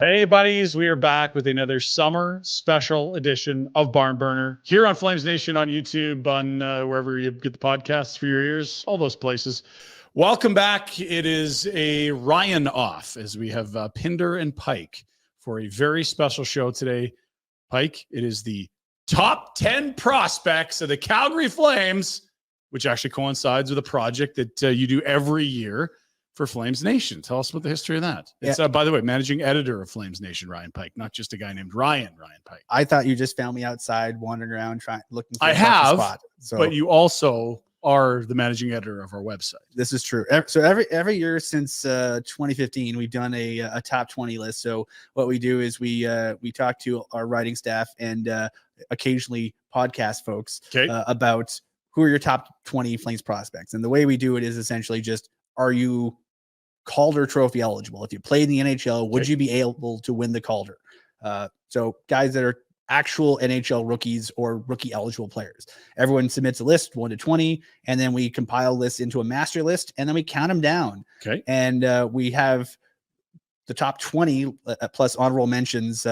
Hey, buddies, we are back with another summer special edition of Barn Burner here on Flames Nation on YouTube, on wherever you get the podcasts for your ears, all those places. Welcome back. It is a Ryan off as we have Pinder and Pike for a very special show today. Pike, it is the top 10 prospects of the Calgary Flames, which actually coincides with a project that you do every year for Flames Nation. Tell us about the history of that. It's, by the way, managing editor of Flames Nation, Ryan Pike, not just a guy named Ryan Pike. I thought you just found me outside wandering around looking for a spot. But you also are the managing editor of our website. This is true. So every year since 2015, we've done a top 20 list. So what we do is we talk to our writing staff and occasionally podcast folks about who are your top 20 Flames prospects. And the way we do it is essentially just, are you Calder Trophy eligible? If you played in the NHL, would you be able to win the Calder? So guys that are actual NHL rookies or rookie eligible players. Everyone submits a list 1 to 20, and then we compile lists into a master list, and then we count them down. Okay. And we have the top 20 plus honorable mentions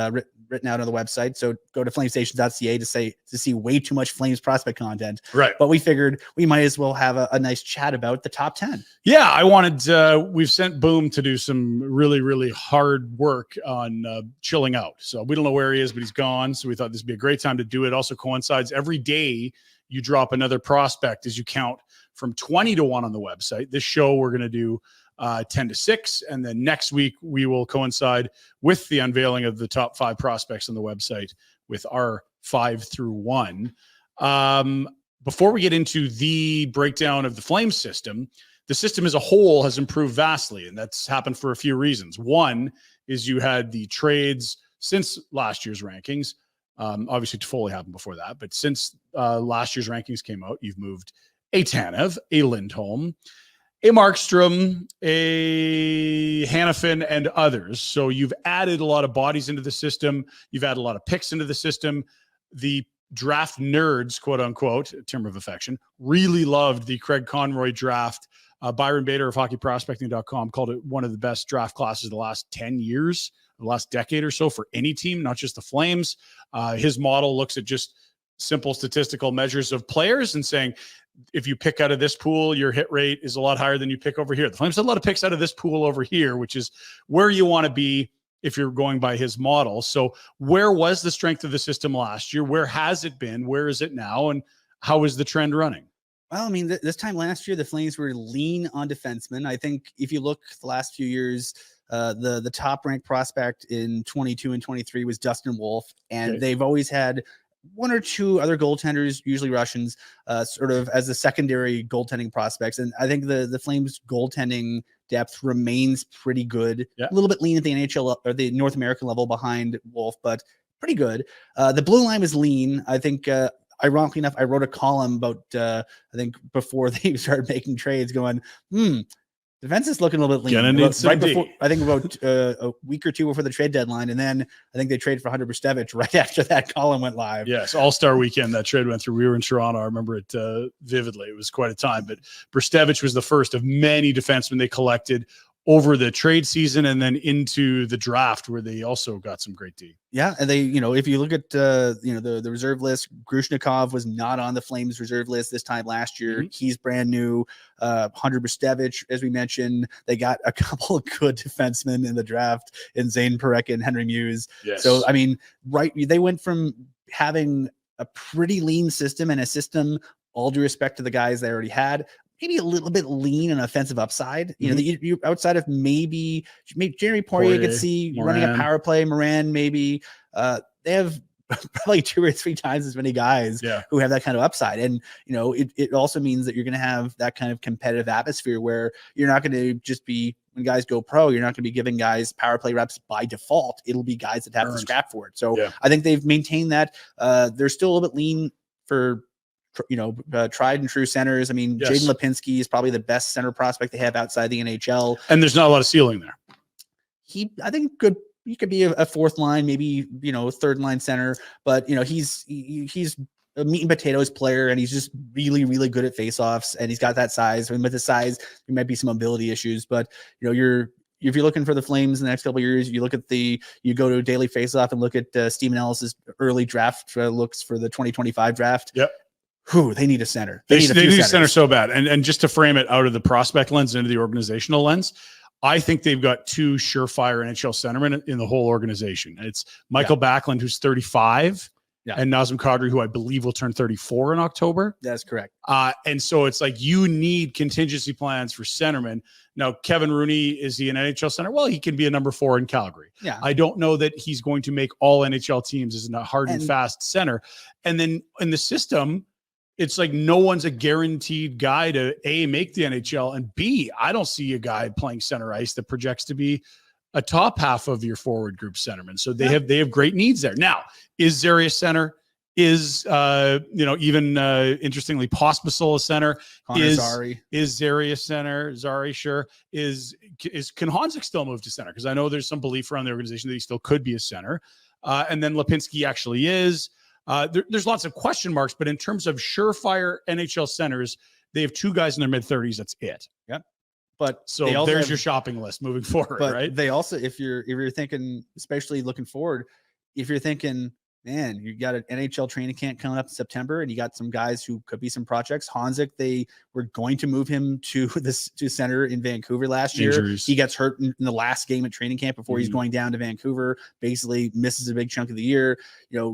written out on the website. So go to flamestation.ca to see way too much Flames prospect content. Right. But we figured we might as well have a nice chat about the top 10. Yeah, I wanted, we've sent Boom to do some really, really hard work on chilling out. So we don't know where he is, but he's gone. So we thought this would be a great time to do it. Also coincides every day you drop another prospect as you count from 20 to 1 on the website. This show we're going to do 10 to 6. And then next week we will coincide with the unveiling of the top 5 prospects on the website with our 5 through 1. Before we get into the breakdown of the Flames system, the system as a whole has improved vastly. And that's happened for a few reasons. One is you had the trades since last year's rankings. Obviously Toffoli happened before that, but since last year's rankings came out, you've moved a Tanev, a Lindholm, a Markstrom, a Hannafin, and others. So you've added a lot of bodies into the system. You've added a lot of picks into the system. The draft nerds, quote unquote, a term of affection, really loved the Craig Conroy draft. Byron Bader of hockeyprospecting.com called it one of the best draft classes of the last 10 years, the last decade or so for any team, not just the Flames. His model looks at just simple statistical measures of players and saying, if you pick out of this pool, your hit rate is a lot higher than you pick over here. The Flames had a lot of picks out of this pool over here, which is where you want to be if you're going by his model. So where was the strength of the system last year? Where has it been? Where is it now? And how is the trend running? Well, I mean, this time last year, the Flames were lean on defensemen. I think if you look the last few years, the top ranked prospect in 22 and 23 was Dustin Wolf. And they've always had 1 or 2 other goaltenders, usually Russians, sort of as the secondary goaltending prospects. And I think the Flames goaltending depth remains pretty good. A little bit lean at the NHL or the North American level behind Wolf, but pretty good. The blue line is lean. I think, ironically enough, I wrote a column about, I think before they started making trades going, defense is looking a little bit lean. Right before, I think about a week or 2 before the trade deadline. And then I think they traded for Hunter Brstevich right after that column went live. Yes, All-Star weekend that trade went through. We were in Toronto. I remember it vividly. It was quite a time. But Brstevich was the first of many defensemen they collected over the trade season and then into the draft where they also got some great D. Yeah, and they, if you look at the reserve list, Grushnikov was not on the Flames reserve list this time last year. He's brand new. Hunter Brstevich, as we mentioned, they got a couple of good defensemen in the draft in Zane Parekh and Henry Muse. Yes. So I mean, they went from having a pretty lean system and a system, all due respect to the guys they already had, maybe a little bit lean and offensive upside. You outside of maybe Jeremy Poirier, you could see running a power play. Moran, maybe they have probably 2 or 3 times as many guys who have that kind of upside. And, it also means that you're going to have that kind of competitive atmosphere where you're not going to just be, when guys go pro, you're not going to be giving guys power play reps by default. It'll be guys that have to scrap for it. So I think they've maintained that. They're still a little bit lean for tried and true centers. I mean, Jaden Lipinski is probably the best center prospect they have outside the NHL. And there's not a lot of ceiling there. I think he could be a 4th line, maybe, 3rd line center, but he's a meat and potatoes player, and he's just really, really good at faceoffs, and he's got that size. And with the size, there might be some mobility issues, but you're if you're looking for the Flames in the next couple of years, you go to Daily Faceoff and look at Steven Ellis's early draft looks for the 2025 draft. Yep. They need a center. They need a center so bad. And just to frame it out of the prospect lens into the organizational lens, I think they've got two surefire NHL centermen in the whole organization. It's Michael Backlund, who's 35, and Nazem Kadri, who I believe will turn 34 in October. That's correct. And so it's like you need contingency plans for centermen. Now, Kevin Rooney, is he an NHL center? Well, he can be a number 4 in Calgary. Yeah. I don't know that he's going to make all NHL teams as a hard and fast center. And then in the system, it's like no one's a guaranteed guy to A, make the NHL, and B, I don't see a guy playing center ice that projects to be a top half of your forward group centerman. So they have great needs there. Now, is Zary a center? Is interestingly, Pospisil a center? Zary. Is Zary a center? Zary, sure. Can Honzik still move to center? Because I know there's some belief around the organization that he still could be a center. And then Lipinski actually is. There's lots of question marks, but in terms of surefire NHL centers, they have 2 guys in their mid-30s. That's it. Yep. But so there's your shopping list moving forward, right? They also, if you're thinking, especially looking forward, if you're thinking, man, you got an NHL training camp coming up in September, and you got some guys who could be some projects. Honzik, they were going to move him to center in Vancouver last year. Injuries. He gets hurt in the last game at training camp before he's going down to Vancouver. Basically, misses a big chunk of the year.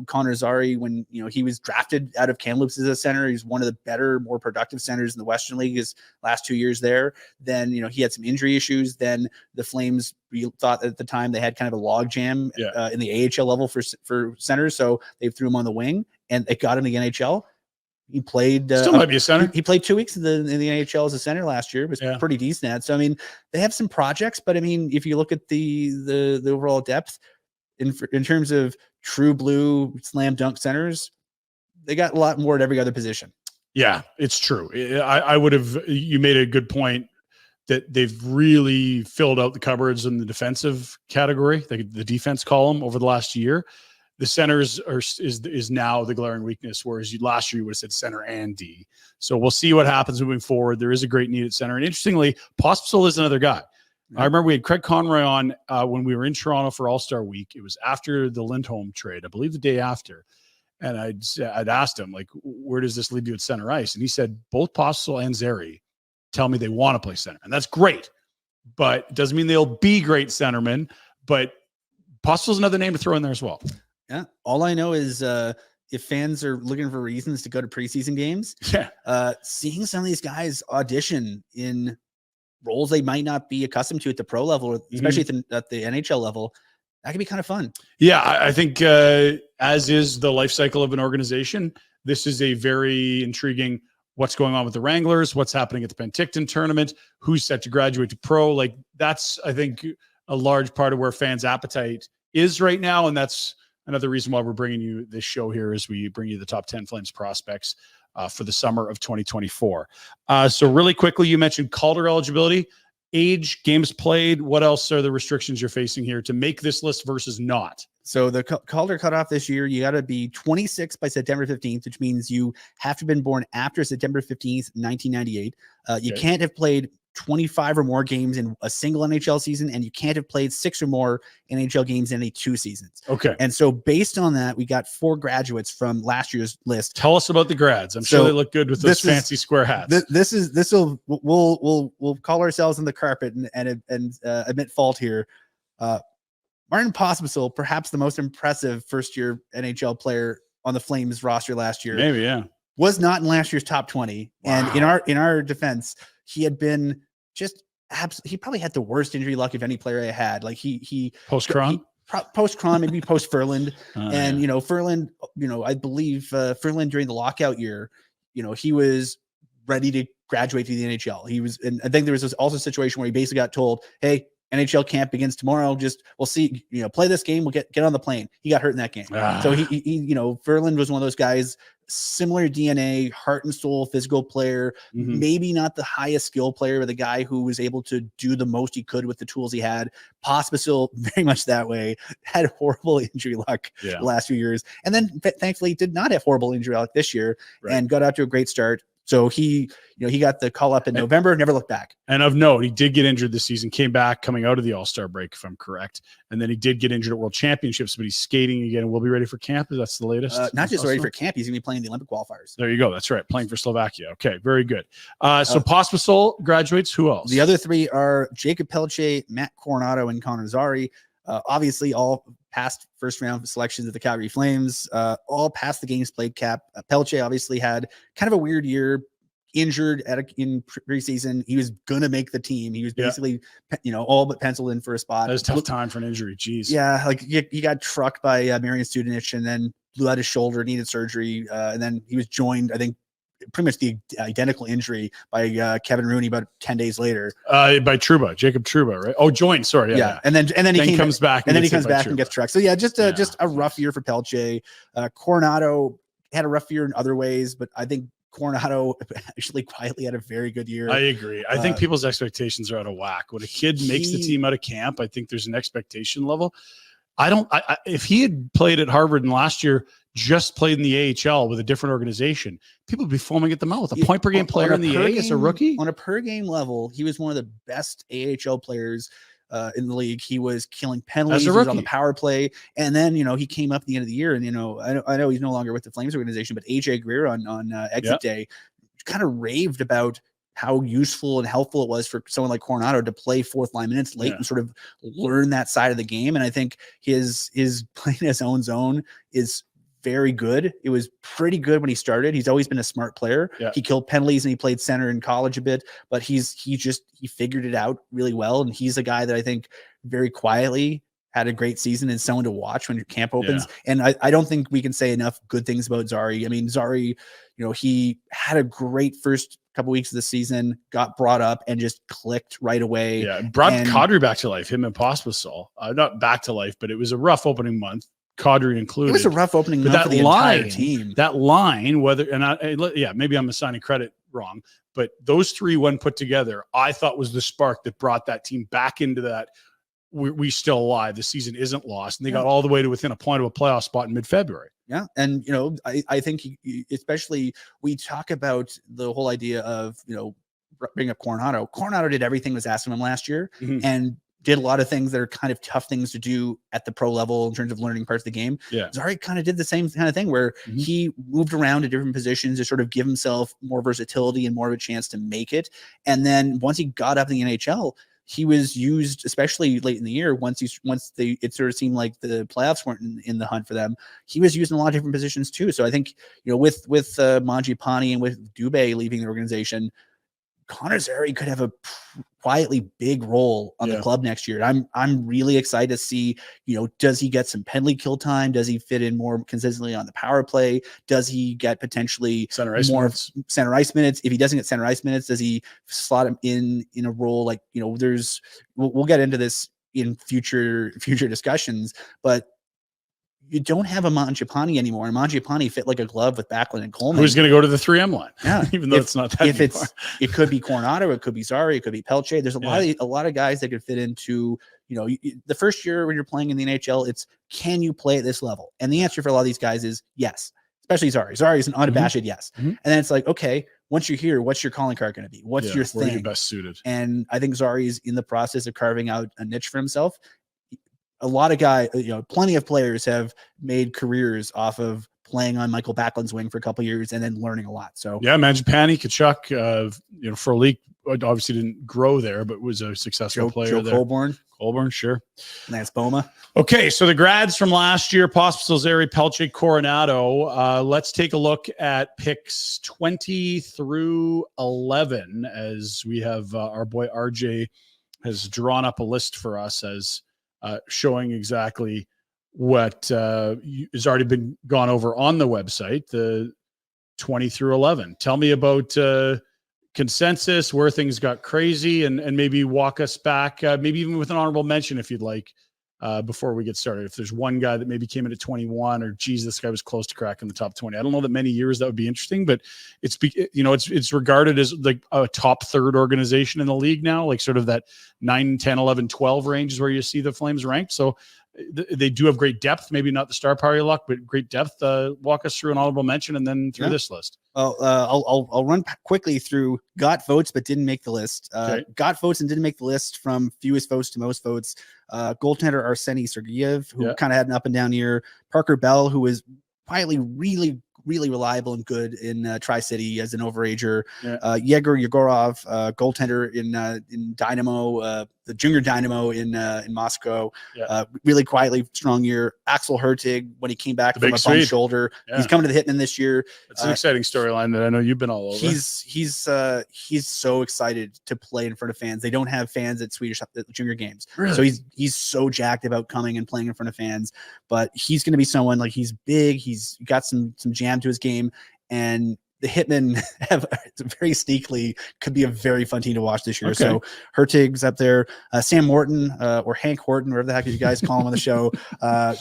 Connor Zary, when he was drafted out of Kamloops as a center, he's one of the better, more productive centers in the Western League. His last 2 years there. Then he had some injury issues. Then the Flames, we thought at the time they had kind of a log jam in the AHL level for centers, so they threw him on the wing, and it got him the NHL. He played still might be a center. He played 2 weeks in the NHL as a center last year. It was pretty decent at. So I mean, they have some projects, but I mean, if you look at the overall depth in terms of true blue slam dunk centers, they got a lot more at every other position. Yeah, it's true. I would have. You made a good point that they've really filled out the cupboards in the defensive category, the defense column over the last year. The centers is now the glaring weakness, whereas last year you would have said center and D. So we'll see what happens moving forward. There is a great need at center. And interestingly, Pospisil is another guy. Yeah. I remember we had Craig Conroy on when we were in Toronto for All-Star Week. It was after the Lindholm trade, I believe the day after. And I'd asked him, like, where does this leave you at center ice? And he said, both Pospisil and Zary tell me they want to play center. And that's great. But it doesn't mean they'll be great centermen. But Pospisil's another name to throw in there as well. Yeah. All I know is if fans are looking for reasons to go to preseason games, seeing some of these guys audition in roles they might not be accustomed to at the pro level, especially at the NHL level, that can be kind of fun. Yeah, I think as is the life cycle of an organization, this is a very intriguing what's going on with the Wranglers, what's happening at the Penticton tournament, who's set to graduate to pro. Like that's, I think, a large part of where fans' appetite is right now. And that's another reason why we're bringing you this show here as we bring you the top 10 Flames prospects for the summer of 2024. So really quickly, you mentioned Calder eligibility, age, games played. What else are the restrictions you're facing here to make this list versus not? So the Calder cutoff this year, you got to be 26 by September 15th, which means you have to have been born after September 15th, 1998. You can't have played 25 or more games in a single NHL season, and you can't have played 6 or more NHL games in any 2 seasons. Okay. And so based on that, we got 4 graduates from last year's list. Tell us about the grads. I'm sure they look good with those fancy square hats. We'll call ourselves in the carpet and admit fault here. Martin Pospisil, perhaps the most impressive first-year NHL player on the Flames roster last year. Maybe, yeah. Was not in last year's top 20. Wow. And in our defense, he had been just he probably had the worst injury luck of any player I had. Like he post-Cron, maybe post Ferland. And Ferland, I believe Ferland during the lockout year, he was ready to graduate to the NHL. He was, and I think there was also a situation where he basically got told, hey, NHL camp begins tomorrow. We'll see, play this game. We'll get on the plane. He got hurt in that game. So he Ferland was one of those guys, similar DNA, heart and soul, physical player, maybe not the highest skill player, but the guy who was able to do the most he could with the tools he had. Pospisil, very much that way, had horrible injury luck the last few years. And then thankfully did not have horrible injury luck this year and got out to a great start. So he got the call up in November, never looked back. And of note, he did get injured this season, came back coming out of the All-Star break, if I'm correct. And then he did get injured at World Championships, but he's skating again and will be ready for camp. That's the latest. Not just ready for camp, he's going to be playing the Olympic qualifiers. There you go. That's right. Playing for Slovakia. Okay, very good. So Pospisil graduates. Who else? The other three are Jacob Pelche, Matt Coronado, and Connor Zary. Obviously, all past first round selections of the Calgary Flames, all past the games played cap. Pelche obviously had kind of a weird year, injured in preseason. He was gonna make the team. He was basically, all but penciled in for a spot. That was a tough time for an injury. Jeez. Yeah, like he got trucked by Marian Studenich and then blew out his shoulder, needed surgery, and then he was joined, I think, pretty much the identical injury by Kevin Rooney about 10 days later. By Jacob Trouba, right? Oh, joined. Sorry. Yeah. And then he comes back. And then he comes back and gets trucked. So yeah, just a rough year for Pelche. Coronado had a rough year in other ways, but I think Coronado actually quietly had a very good year. I agree. I think people's expectations are out of whack. When a kid makes the team out of camp, I think there's an expectation level. If he had played at Harvard and last year just played in the AHL with a different organization, people would be foaming at the mouth. A point per game player in the A as a rookie? On a per game level, he was one of the best AHL players in the league. He was killing penalties. He was on the power play. And then, he came up at the end of the year and, I know he's no longer with the Flames organization, but AJ Greer on exit day kind of raved about how useful and helpful it was for someone like Coronado to play fourth line minutes late and sort of learn that side of the game. And I think his playing his own zone is very good. It was pretty good when he started. He's always been a smart player. Yeah. He killed penalties and he played center in college a bit, but he figured it out really well. And he's a guy that I think very quietly had a great season and someone to watch when your camp opens. Yeah. And I don't think we can say enough good things about Zary. I mean, Zary, he had a great first couple weeks of the season, got brought up and just clicked right away. Yeah, brought Kadri back to life, him and Pospisil. Not back to life, but it was a rough opening month. Kadri included. It was a rough opening month for the entire team. That line, maybe I'm assigning credit wrong, but those three, when put together, I thought was the spark that brought that team back into that. We still alive. The season isn't lost, and they got all the way to within a point of a playoff spot in mid-February. Yeah, and I think especially we talk about the whole idea of bring up Coronado. Coronado did everything was asked of him last year, and did a lot of things that are kind of tough things to do at the pro level in terms of learning parts of the game. Yeah. Zary kind of did the same kind of thing where he moved around to different positions to sort of give himself more versatility and more of a chance to make it. And then once he got up in the NHL, he was used, especially late in the year, it sort of seemed like the playoffs weren't in the hunt for them. He was used in a lot of different positions too. So I think, with Mangiapane and with Dubé leaving the organization, Connor Zary could have a quietly big role on the club next year. I'm really excited to see, does he get some penalty kill time? Does he fit in more consistently on the power play? Does he get potentially center ice minutes? If he doesn't get center ice minutes, does he slot him in a role like, we'll get into this in future discussions, but you don't have a Mangiapane anymore, and Mangiapane fit like a glove with Backlund and Coleman. Who's going to go to the 3M line? Yeah, even though it's not that. It could be Coronado, it could be Zary, it could be Pelche. There's a lot of guys that could fit into. The first year when you're playing in the NHL, it's can you play at this level? And the answer for a lot of these guys is yes, especially Zary. Zary is an unabashed yes. And then it's like, okay, once you're here, what's your calling card going to be? What's your thing? Where are you best suited? And I think Zary is in the process of carving out a niche for himself. A lot of guys, plenty of players have made careers off of playing on Michael Backlund's wing for a couple of years and then learning a lot. So yeah, Mangiapane, Tkachuk, Frolik obviously didn't grow there, but was a successful player Joe there. Colborne, sure. Lance Boma. Okay, so the grads from last year: Pospisil, Zary, Pelche, Coronado. Let's take a look at picks 20 through 11 as we have our boy RJ has drawn up a list for us as. Showing exactly what has already been gone over on the website, the 20 through 11. Tell me about consensus, where things got crazy, and maybe walk us back, maybe even with an honorable mention if you'd like, before we get started. If there's one guy that maybe came in at 21 or geez, this guy was close to cracking the top 20. I don't know that many years that would be interesting, but it's regarded as like a top third organization in the league now, like sort of that 9, 10, 11, 12 range is where you see the Flames ranked. So they do have great depth. Maybe not the star power you luck, but great depth. Walk us through an honorable mention and then through this list. Well, I'll run quickly through got votes but didn't make the list. Got votes and didn't make the list from fewest votes to most votes. Goaltender Arseny Sergeyev, who kind of had an up and down year. Parker Bell, who was quietly really reliable and good in Tri-City as an overager. Yegor Yegorov, goaltender in Dynamo, the junior Dynamo in Moscow. Really quietly strong year. Axel Hertig, when he came back from a bum shoulder, he's coming to the Hitman this year. It's an exciting storyline that I know you've been all over. He's so excited to play in front of fans. They don't have fans at Swedish junior games, so he's so jacked about coming and playing in front of fans. But he's going to be someone, like, he's big. He's got some jam to his game, and the Hitmen have very sneakily could be a very fun team to watch this year. So Hertig's up there. Sam Morton or Hank Horton, whatever the heck you guys call him on the show,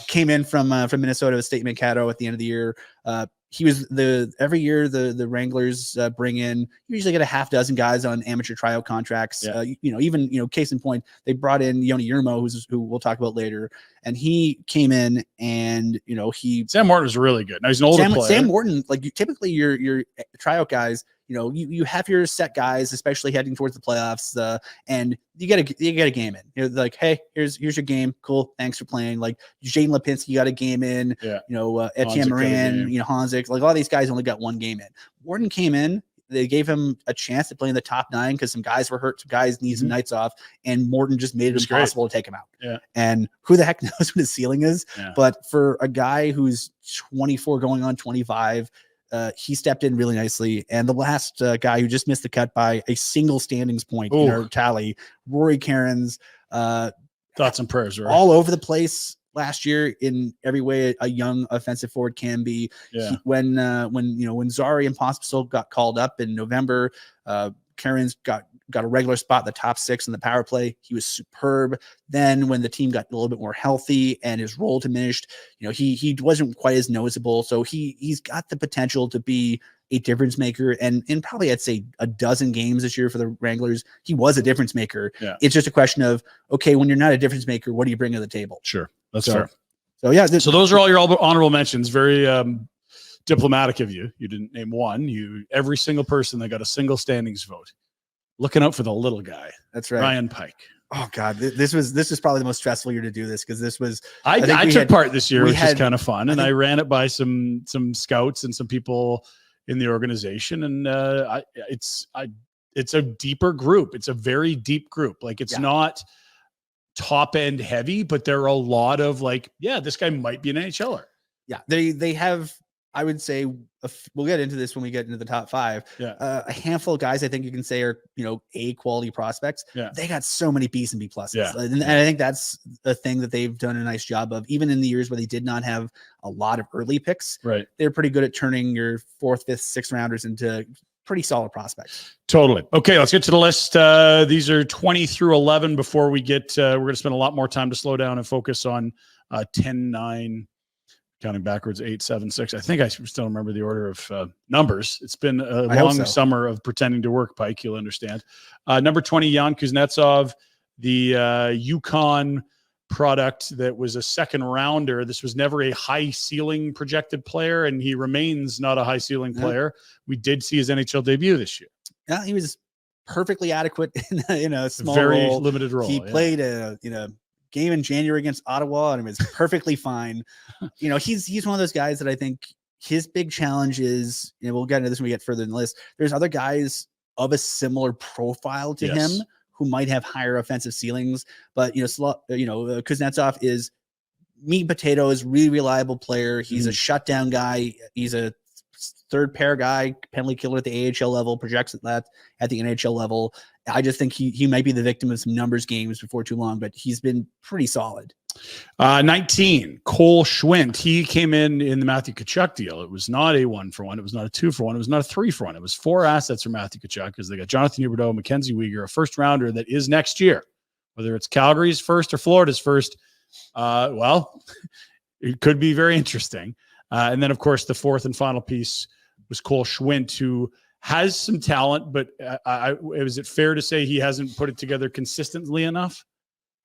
came in from Minnesota with State Mankato at the end of the year. He was every year the Wranglers bring in, you usually get a half dozen guys on amateur tryout contracts. Even case in point, they brought in Yoni Yermo, who we'll talk about later, and he came in and Sam Morton was really good. Now he's an older player. Sam Morton, like typically your tryout guys, you have your set guys, especially heading towards the playoffs, and you get a game in. Like, hey, here's your game. Cool, thanks for playing. Like Jaden Lipinski got a game in. Etienne Morin, Hanzik. Like a lot of these guys only got one game in. Morton came in. They gave him a chance to play in the top 9 because some guys were hurt, some guys need some nights off, and Morton just made it impossible to take him out. And who the heck knows what his ceiling is? But for a guy who's 24 going on 25, he stepped in really nicely. And the last guy who just missed the cut by a single standings point in our tally, Rory Cairns. Thoughts and prayers, right? All over the place last year in every way a young offensive forward can be. When Zary and Pospisil got called up in November, Cairns got a regular spot in the top 6 in the power play. He was superb. Then when the team got a little bit more healthy and his role diminished, he wasn't quite as noticeable. So he's got the potential to be a difference maker. And in probably, I'd say, a dozen games this year for the Wranglers, he was a difference maker. It's just a question of, okay, when you're not a difference maker, what do you bring to the table? Sure. That's fair. So so those are all your honorable mentions. Very diplomatic of you. You didn't name one. Every single person that got a single standings vote. Looking out for the little guy. That's right. Ryan Pike. Oh God, this is probably the most stressful year to do this, because this was I took part this year, which is kind of fun, and I ran it by some scouts and some people in the organization, and it's a deeper group. It's a very deep group. Like it's not top end heavy, but there are a lot of this guy might be an NHLer. Yeah, they have. I would say we'll get into this when we get into the top 5. A handful of guys I think you can say are A quality prospects. They got so many B's and B pluses, and I think that's the thing that they've done a nice job of. Even in the years where they did not have a lot of early picks, they're pretty good at turning your 4th, 5th, 6th rounders into pretty solid prospects. Totally. Okay, let's get to the list. These are 20 through 11. Before we get, we're going to spend a lot more time to slow down and focus on 10, 9. Counting backwards, 8, 7, 6. I think I still remember the order of numbers. It's been a long summer of pretending to work, Pike. You'll understand. Number 20, Jan Kuznetsov, the Yukon product that was a second rounder. This was never a high ceiling projected player, and he remains not a high ceiling player. We did see his NHL debut this year. Yeah, he was perfectly adequate in a small very role. Limited role. He played a game in January against Ottawa, and it was perfectly fine. He's one of those guys that I think his big challenge is, we'll get into this when we get further in the list. There's other guys of a similar profile to him who might have higher offensive ceilings, but Kuznetsov is meat and potatoes, really reliable player. He's a shutdown guy. He's a third pair guy, penalty killer at the AHL level, projects that at the NHL level. I just think he might be the victim of some numbers games before too long, but he's been pretty solid. 19, Cole Schwint. He came in the Matthew Tkachuk deal. It was not a 1-for-1. It was not a 2-for-1. It was not a 3-for-1. It was 4 assets for Matthew Tkachuk, because they got Jonathan Huberdeau, Mackenzie Weegar, a first rounder that is next year. Whether it's Calgary's first or Florida's first, it could be very interesting. And then, of course, the 4th and final piece was Cole Schwint, who has some talent, but is it fair to say he hasn't put it together consistently enough?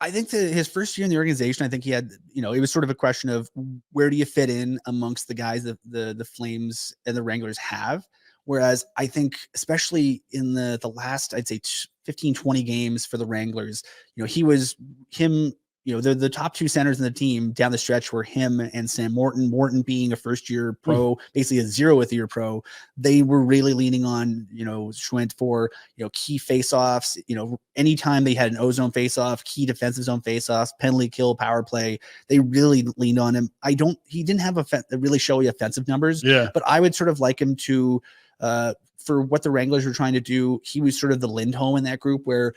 I think that his first year in the organization, I think he had, it was sort of a question of where do you fit in amongst the guys that the Flames and the Wranglers have. Whereas I think, especially in the last, I'd say 15, 20 games for the Wranglers, the top two centers in the team down the stretch were him and Sam Morton. Morton being a first-year pro, basically a 0th-year pro. They were really leaning on, Schwint for, key face-offs. Anytime they had an O-zone face-off, key defensive zone face-offs, penalty kill, power play, they really leaned on him. He didn't have really showy offensive numbers, but I would sort of like him to, for what the Wranglers were trying to do, he was sort of the Lindholm in that group where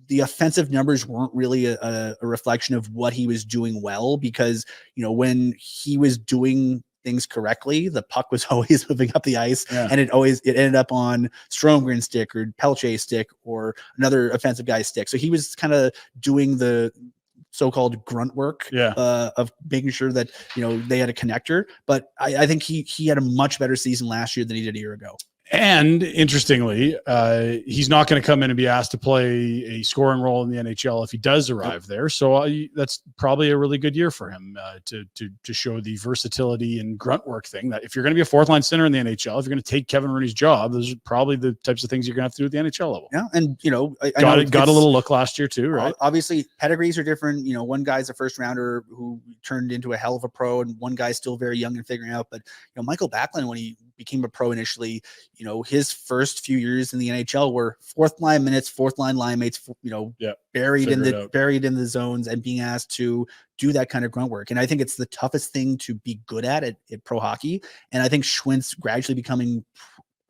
the offensive numbers weren't really a reflection of what he was doing well, because, when he was doing things correctly, the puck was always moving up the ice and it ended up on Stromgren's stick or Pelche's stick or another offensive guy's stick. So he was kind of doing the so-called grunt work of making sure that, they had a connector. But I think he had a much better season last year than he did a year ago. And interestingly, he's not going to come in and be asked to play a scoring role in the NHL if he does arrive there. So that's probably a really good year for him to show the versatility and grunt work thing. That if you're going to be a fourth line center in the NHL, if you're going to take Kevin Rooney's job, those are probably the types of things you're going to have to do at the NHL level. Yeah, and I got a little look last year too, right? Obviously, pedigrees are different. One guy's a first rounder who turned into a hell of a pro, and one guy's still very young and figuring out. But Michael Backlund, when he became a pro initially, his first few years in the NHL were fourth line minutes, fourth line line mates, buried in the zones and being asked to do that kind of grunt work. And I think it's the toughest thing to be good at pro hockey. And I think Schwint's gradually becoming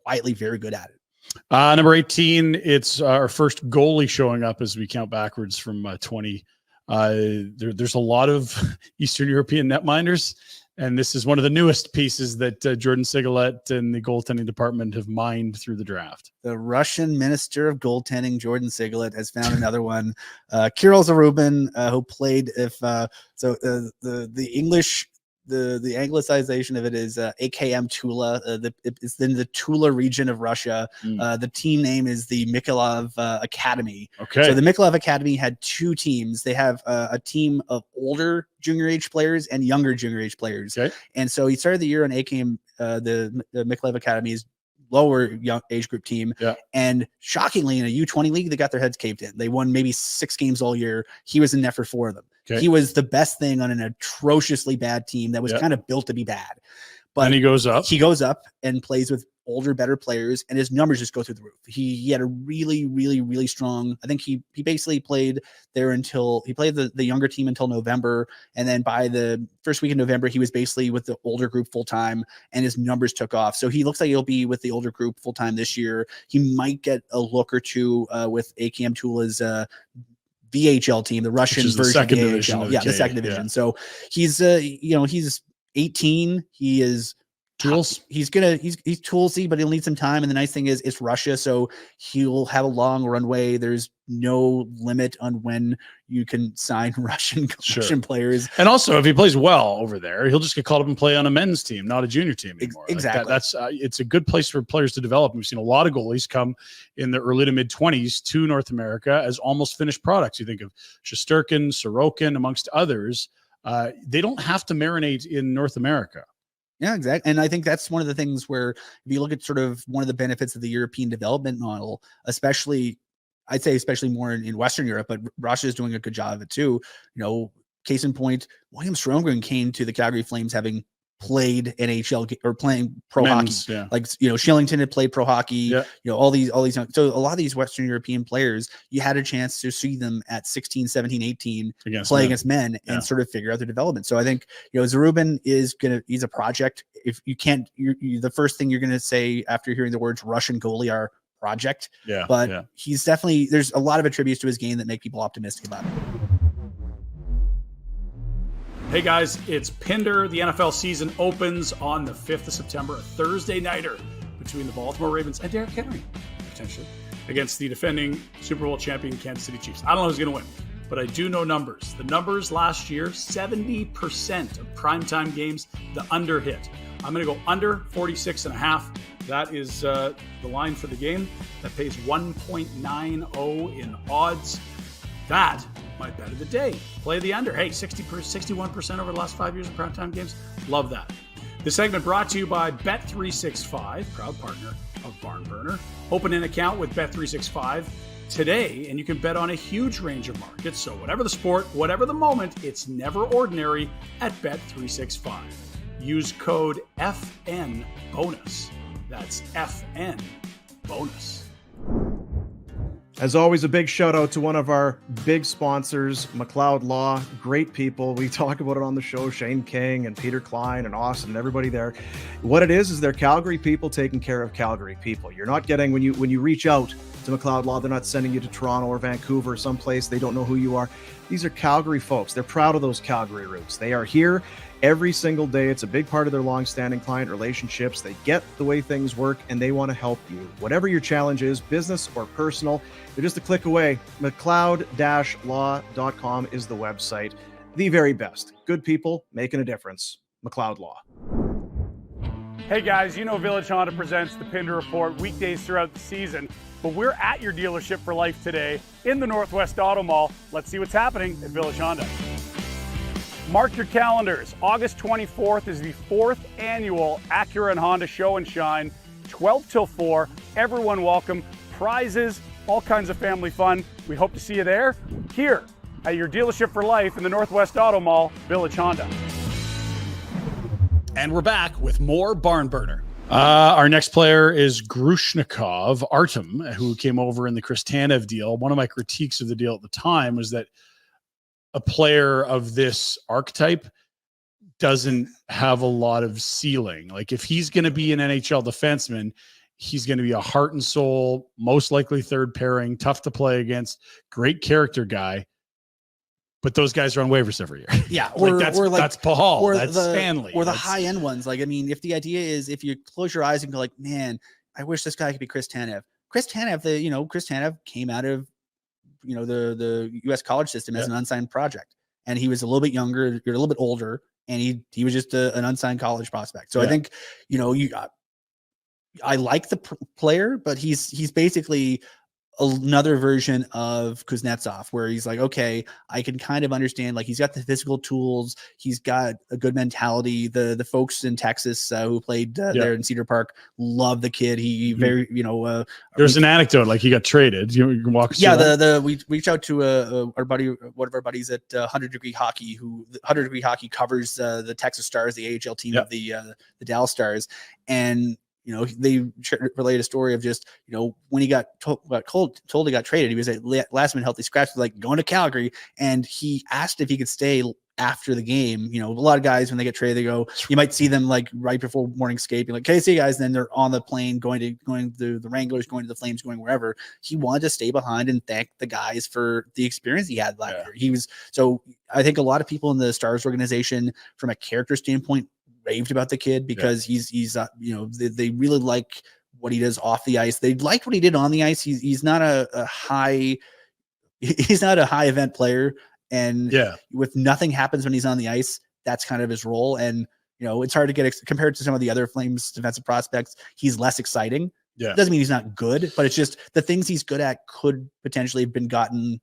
quietly very good at it. Number 18, it's our first goalie showing up as we count backwards from 20. There's a lot of Eastern European netminders. And this is one of the newest pieces that Jordan Sigalet and the goaltending department have mined through the draft. The Russian Minister of Goaltending, Jordan Sigalet, has found another one. Kirill Zarubin, who played the English, the anglicization of it is AKM Tula. It's in the Tula region of Russia. The team name is the Mykolaiv Academy. Okay. So the Mykolaiv Academy had two teams. They have a team of older junior age players and younger junior age players. Okay. And so he started the year on AKM, the Mykolaiv Academy's lower young age group team. Yeah. And shockingly, in a U20 league, they got their heads caved in. They won maybe 6 games all year. He was in net for 4 of them. Okay. He was the best thing on an atrociously bad team that was kind of built to be bad. But and he goes up and plays with older, better players, and his numbers just go through the roof. He had a really, really, really strong. I think he basically played there until he played the younger team until November, and then by the first week in November, he was basically with the older group full time, and his numbers took off. So he looks like he'll be with the older group full time this year. He might get a look or two with AKM Tula's VHL team, the Russian version of the AHL. The second division. Yeah. So he's he's 18. He is tools. He's toolsy, but he'll need some time. And the nice thing is it's Russia, so he'll have a long runway. There's no limit on when you can sign Russian players. And also, if he plays well over there, he'll just get called up and play on a men's team, not a junior team anymore. Exactly. That's it's a good place for players to develop. We've seen a lot of goalies come in the early to mid 20s to North America as almost finished products. You think of Shesterkin, Sorokin, amongst others. They don't have to marinate in North America. Yeah, exactly. And I think that's one of the things where if you look at sort of one of the benefits of the European development model, especially more in Western Europe, but Russia is doing a good job of it too. Case in point, William Stromgren came to the Calgary Flames having played NHL or playing pro hockey. Yeah. Like, Shillington had played pro hockey, all these, so a lot of these Western European players, you had a chance to see them at 16, 17, 18 against men and sort of figure out their development. So I think, Zarubin he's a project. If you can't, the first thing you're going to say after hearing the words Russian goalie are project. He's definitely, there's a lot of attributes to his game that make people optimistic about it. Hey guys, it's Pinder. The NFL season opens on the 5th of September, a Thursday nighter between the Baltimore Ravens and Derrick Henry, potentially, against the defending Super Bowl champion Kansas City Chiefs. I don't know who's going to win, but I do know numbers. The numbers last year, 70% of primetime games, the under hit. I'm going to go under 46.5. That is the line for the game. That pays 1.90 in odds. That my bet of the day. Play the under. Hey, 61% over the last 5 years of primetime games. Love that. This segment brought to you by Bet365, proud partner of Barnburner. Open an account with Bet365 today, and you can bet on a huge range of markets. So whatever the sport, whatever the moment, it's never ordinary at Bet365. Use code FNBONUS. That's FN bonus. As always, a big shout out to one of our big sponsors, McLeod Law. Great people. We talk about it on the show. Shane King and Peter Klein and Austin and everybody there. What it is they're Calgary people taking care of Calgary people. You're not getting, when you reach out to McLeod Law, they're not sending you to Toronto or Vancouver or someplace they don't know who you are. These are Calgary folks. They're proud of those Calgary roots. They are here every single day. It's a big part of their long-standing client relationships. They get the way things work, and they want to help you. Whatever your challenge is, business or personal, they're just a click away. McLeod-law.com is the website. The very best. Good people making a difference. McLeod Law. Hey guys, you know Village Honda presents the Pinder Report weekdays throughout the season, but we're at your dealership for life today in the Northwest Auto Mall. Let's see what's happening at Village Honda. Mark your calendars. August 24th is the 4th annual Acura and Honda Show and Shine, 12 till 4. Everyone welcome. Prizes, all kinds of family fun. We hope to see you there, here at your dealership for life in the Northwest Auto Mall, Village Honda. And we're back with more Barn Burner. Our next player is Grushnikov Artem, who came over in the Kristanev deal. One of my critiques of the deal at the time was that a player of this archetype doesn't have a lot of ceiling. Like if he's going to be an NHL defenseman, he's going to be a heart and soul, most likely third pairing, tough to play against, great character guy. But those guys are on waivers every year. Yeah, that's Pahal, that's the, Stanley, or the high end ones. Like, I mean, if the idea is if you close your eyes and go like, man, I wish this guy could be Chris Tanev. Chris Tanev came out of the U.S. college system as an unsigned project, and he was a little bit younger, you're a little bit older, and he was just an unsigned college prospect. So I think I like the player, but he's basically another version of Kuznetsov, where he's like, okay, I can kind of understand, like he's got the physical tools, he's got a good mentality. The folks in Texas who played there in Cedar Park love the kid. He very, there's an anecdote, like he got traded. You can walk us through that? We reached out to our buddy, one of our buddies at 100 Degree Hockey, who 100 Degree Hockey covers the Texas Stars, the AHL team of the Dallas Stars. And they relayed a story of just, when he got told he got traded, he was at last minute healthy scratch, like going to Calgary. And he asked if he could stay after the game. A lot of guys, when they get traded, they go, you might see them like right before morning skate, like, okay, see you guys. And then they're on the plane going to the Wranglers, going to the Flames, going wherever. He wanted to stay behind and thank the guys for the experience he had last year. So I think a lot of people in the Stars organization, from a character standpoint, raved about the kid because he's they really like what he does off the ice. They liked what he did on the ice. He's not a high event player, and with nothing happens when he's on the ice, that's kind of his role. And it's hard to get compared to some of the other Flames defensive prospects. He's less exciting. Doesn't mean he's not good, but it's just the things he's good at could potentially have been gotten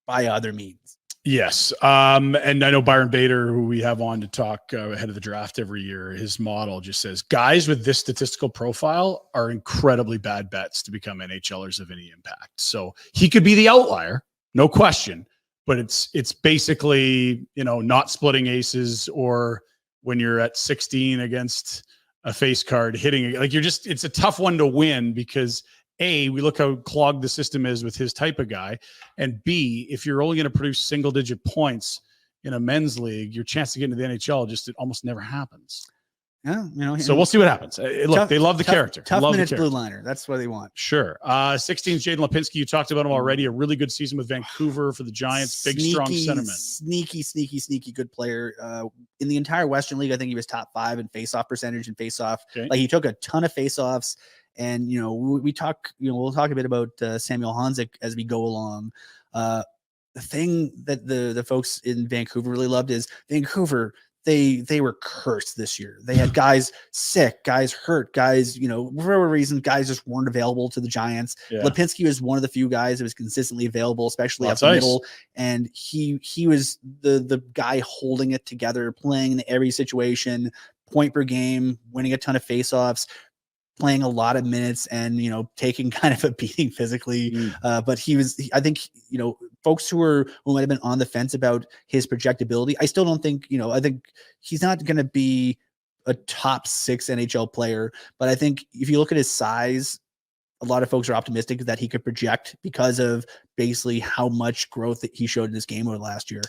by other means. Yes. And I know Byron Bader, who we have on to talk ahead of the draft every year, his model just says guys with this statistical profile are incredibly bad bets to become NHLers of any impact. So he could be the outlier, no question, but it's basically, not splitting aces, or when you're at 16 against a face card hitting, like it's a tough one to win because A, we look how clogged the system is with his type of guy. And B, if you're only going to produce single digit points in a men's league, your chance to get into the NHL it almost never happens. Yeah. So we'll see what happens. Look, they love the character. Tough minutes blue liner. That's what they want. Sure. 16's Jaden Lipinski. You talked about him already. A really good season with Vancouver for the Giants. Big, strong centerman. Sneaky good player. In the entire Western League, I think he was top 5 in faceoff percentage and faceoff. Okay. Like he took a ton of faceoffs. And, we'll talk a bit about Samuel Honzik as we go along. The thing that the folks in Vancouver really loved is Vancouver, they were cursed this year. They had guys sick, guys hurt, guys, you know, for whatever reason, guys just weren't available to the Giants. Yeah. Lipinski was one of the few guys that was consistently available, especially Lots up the of middle. And he was the guy holding it together, playing in every situation, point per game, winning a ton of faceoffs, playing a lot of minutes, and, you know, taking kind of a beating physically. But I think, you know, folks who might have been on the fence about his projectability, I still don't think, you know, I think he's not going to be a top 6 NHL player, but I think if you look at his size, a lot of folks are optimistic that he could project because of basically how much growth that he showed in this game over the last year.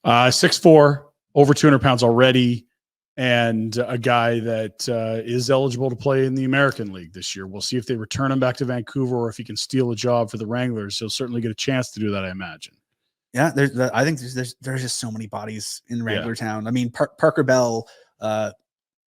6'4", over 200 pounds already, and a guy that is eligible to play in the American League this year. We'll see if they return him back to Vancouver or if he can steal a job for the Wranglers. He'll certainly get a chance to do that, I imagine. Yeah, I think there's just so many bodies in Wrangler Town. I mean, Parker Bell,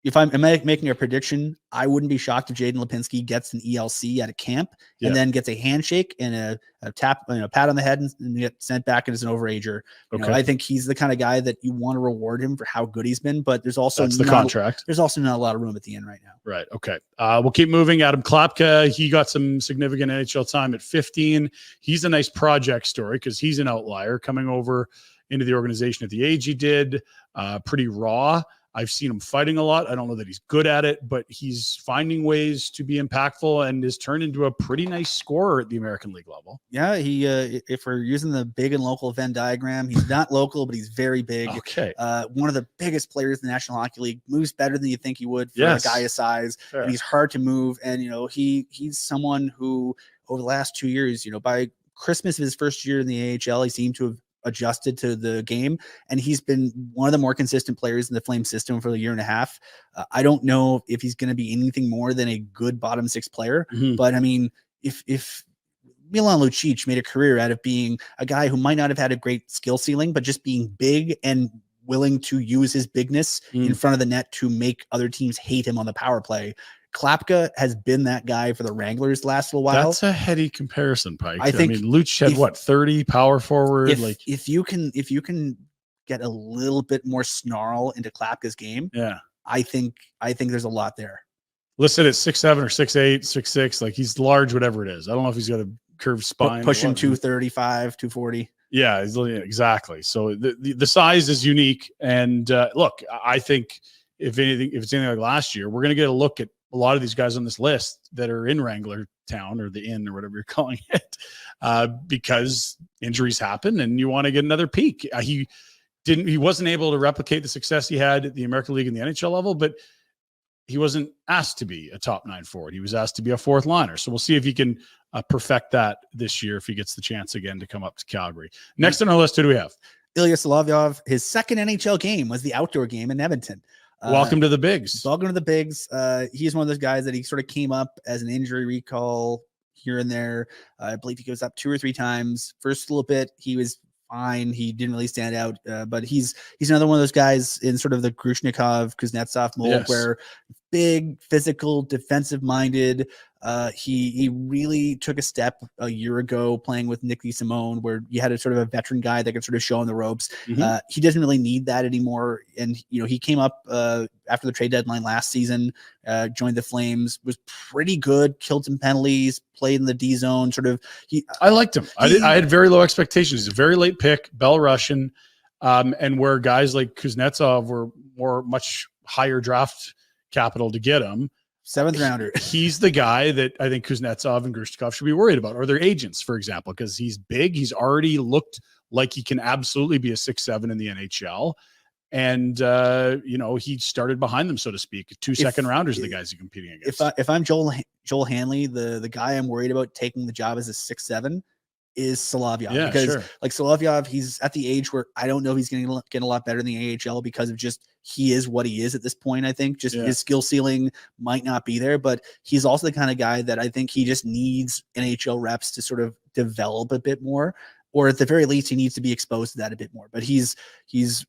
if I'm making a prediction, I wouldn't be shocked if Jaden Lipinski gets an ELC at a camp and then gets a handshake and a tap, you know, pat on the head and get sent back as an overager. You know, I think he's the kind of guy that you want to reward him for how good he's been, but there's also the contract. There's also not a lot of room at the end right now. Right. Okay. We'll keep moving. Adam Klapka, he got some significant NHL time at 15. He's a nice project story because he's an outlier coming over into the organization at the age he did. Pretty raw. I've seen him fighting a lot. I don't know that he's good at it, but he's finding ways to be impactful and is turned into a pretty nice scorer at the American League level. Yeah, he if we're using the big and local Venn diagram, he's not local, but he's very big. Okay. One of the biggest players in the National Hockey League, moves better than you think he would for a guy his size. Fair. And he's hard to move. And, you know, he's someone who over the last 2 years, you know, by Christmas of his first year in the AHL, he seemed to have adjusted to the game, and he's been one of the more consistent players in the Flame system for a year and a half. I don't know if he's going to be anything more than a good bottom 6 player, but I mean, if Milan Lucic made a career out of being a guy who might not have had a great skill ceiling, but just being big and willing to use his bigness in front of the net to make other teams hate him on the power play, Klapka has been that guy for the Wranglers last little while. That's a heady comparison, Pike. I think Luch had 30 power forward. If you can get a little bit more snarl into Klapka's game, I think there's a lot there. Listed at 6'7" or 6'8", 6'6", like he's large, whatever it is. I don't know if he's got a curved spine. Pushing 235, 240. Yeah, exactly. So the size is unique. And look, I think if it's anything like last year, we're going to get a look at a lot of these guys on this list that are in Wrangler Town or the Inn or whatever you're calling it, because injuries happen and you want to get another peek. He wasn't able to replicate the success he had at the American League and the NHL level, but he wasn't asked to be a top 9 forward. He was asked to be a 4th liner. So we'll see if he can perfect that this year if he gets the chance again to come up to Calgary. Next on our list, who do we have? Ilya Solovyov. His second NHL game was the outdoor game in Edmonton. Welcome to the bigs. Welcome to the bigs. He's one of those guys that he sort of came up as an injury recall here and there. I believe he goes up 2 or 3 times. First little bit, he was fine. He didn't really stand out, but he's another one of those guys in sort of the Grushnikov, Kuznetsov mold, where big, physical, defensive-minded. He really took a step a year ago playing with Nicky Simone, where you had a sort of a veteran guy that could sort of show on the ropes. He doesn't really need that anymore. And, you know, he came up after the trade deadline last season, joined the Flames, was pretty good, killed some penalties, played in the D zone. I liked him. I had very low expectations. He's a very late pick, Belarusian, and where guys like Kuznetsov were much higher draft capital to get him. 7th rounder. He's the guy that I think Kuznetsov and Grushnikov should be worried about, or their agents, for example, because he's big. He's already looked like he can absolutely be a 6'7" in the NHL. And, you know, he started behind them, so to speak. 2 second rounders are the guys he's competing against. If I'm Joel Hanley, the guy I'm worried about taking the job as a 6'7" is Solovyov, because like Solovyov, he's at the age where I don't know if he's going to get a lot better in the AHL because of just he is what he is at this point. I think just his skill ceiling might not be there, but he's also the kind of guy that I think he just needs NHL reps to sort of develop a bit more, or at the very least, he needs to be exposed to that a bit more. But he's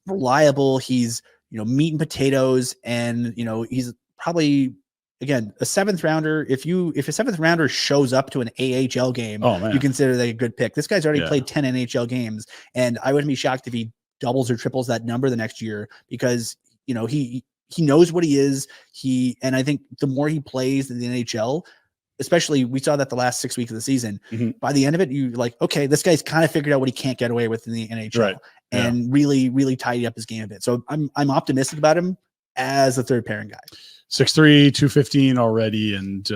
reliable. He's, you know, meat and potatoes, and, you know, he's probably, again, a 7th rounder. If a 7th rounder shows up to an AHL game, you consider that a good pick. This guy's already played 10 NHL games, and I wouldn't be shocked if he doubles or triples that number the next year, because he knows what he is. And I think the more he plays in the NHL, especially we saw that the last 6 weeks of the season, by the end of it, you like, okay, this guy's kind of figured out what he can't get away with in the NHL and really, really tidy up his game a bit. So I'm optimistic about him as a third pairing guy. 6'3", 215 already, and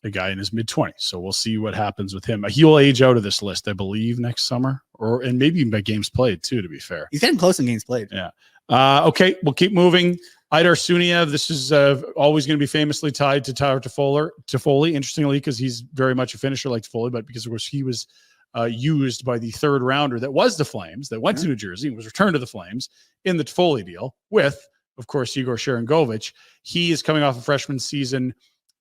a guy in his mid-20s. So we'll see what happens with him. He will age out of this list, I believe, next summer, and maybe even by games played too, to be fair. He's getting close in games played. Yeah. Okay, we'll keep moving. Idar Suniev, this is always going to be famously tied to Tyler Toffoli, interestingly, because he's very much a finisher like Toffoli, but because, of course, he was used by the third rounder that was the Flames, that went to New Jersey and was returned to the Flames in the Toffoli deal with, of course, Igor Sharangovich. He is coming off a freshman season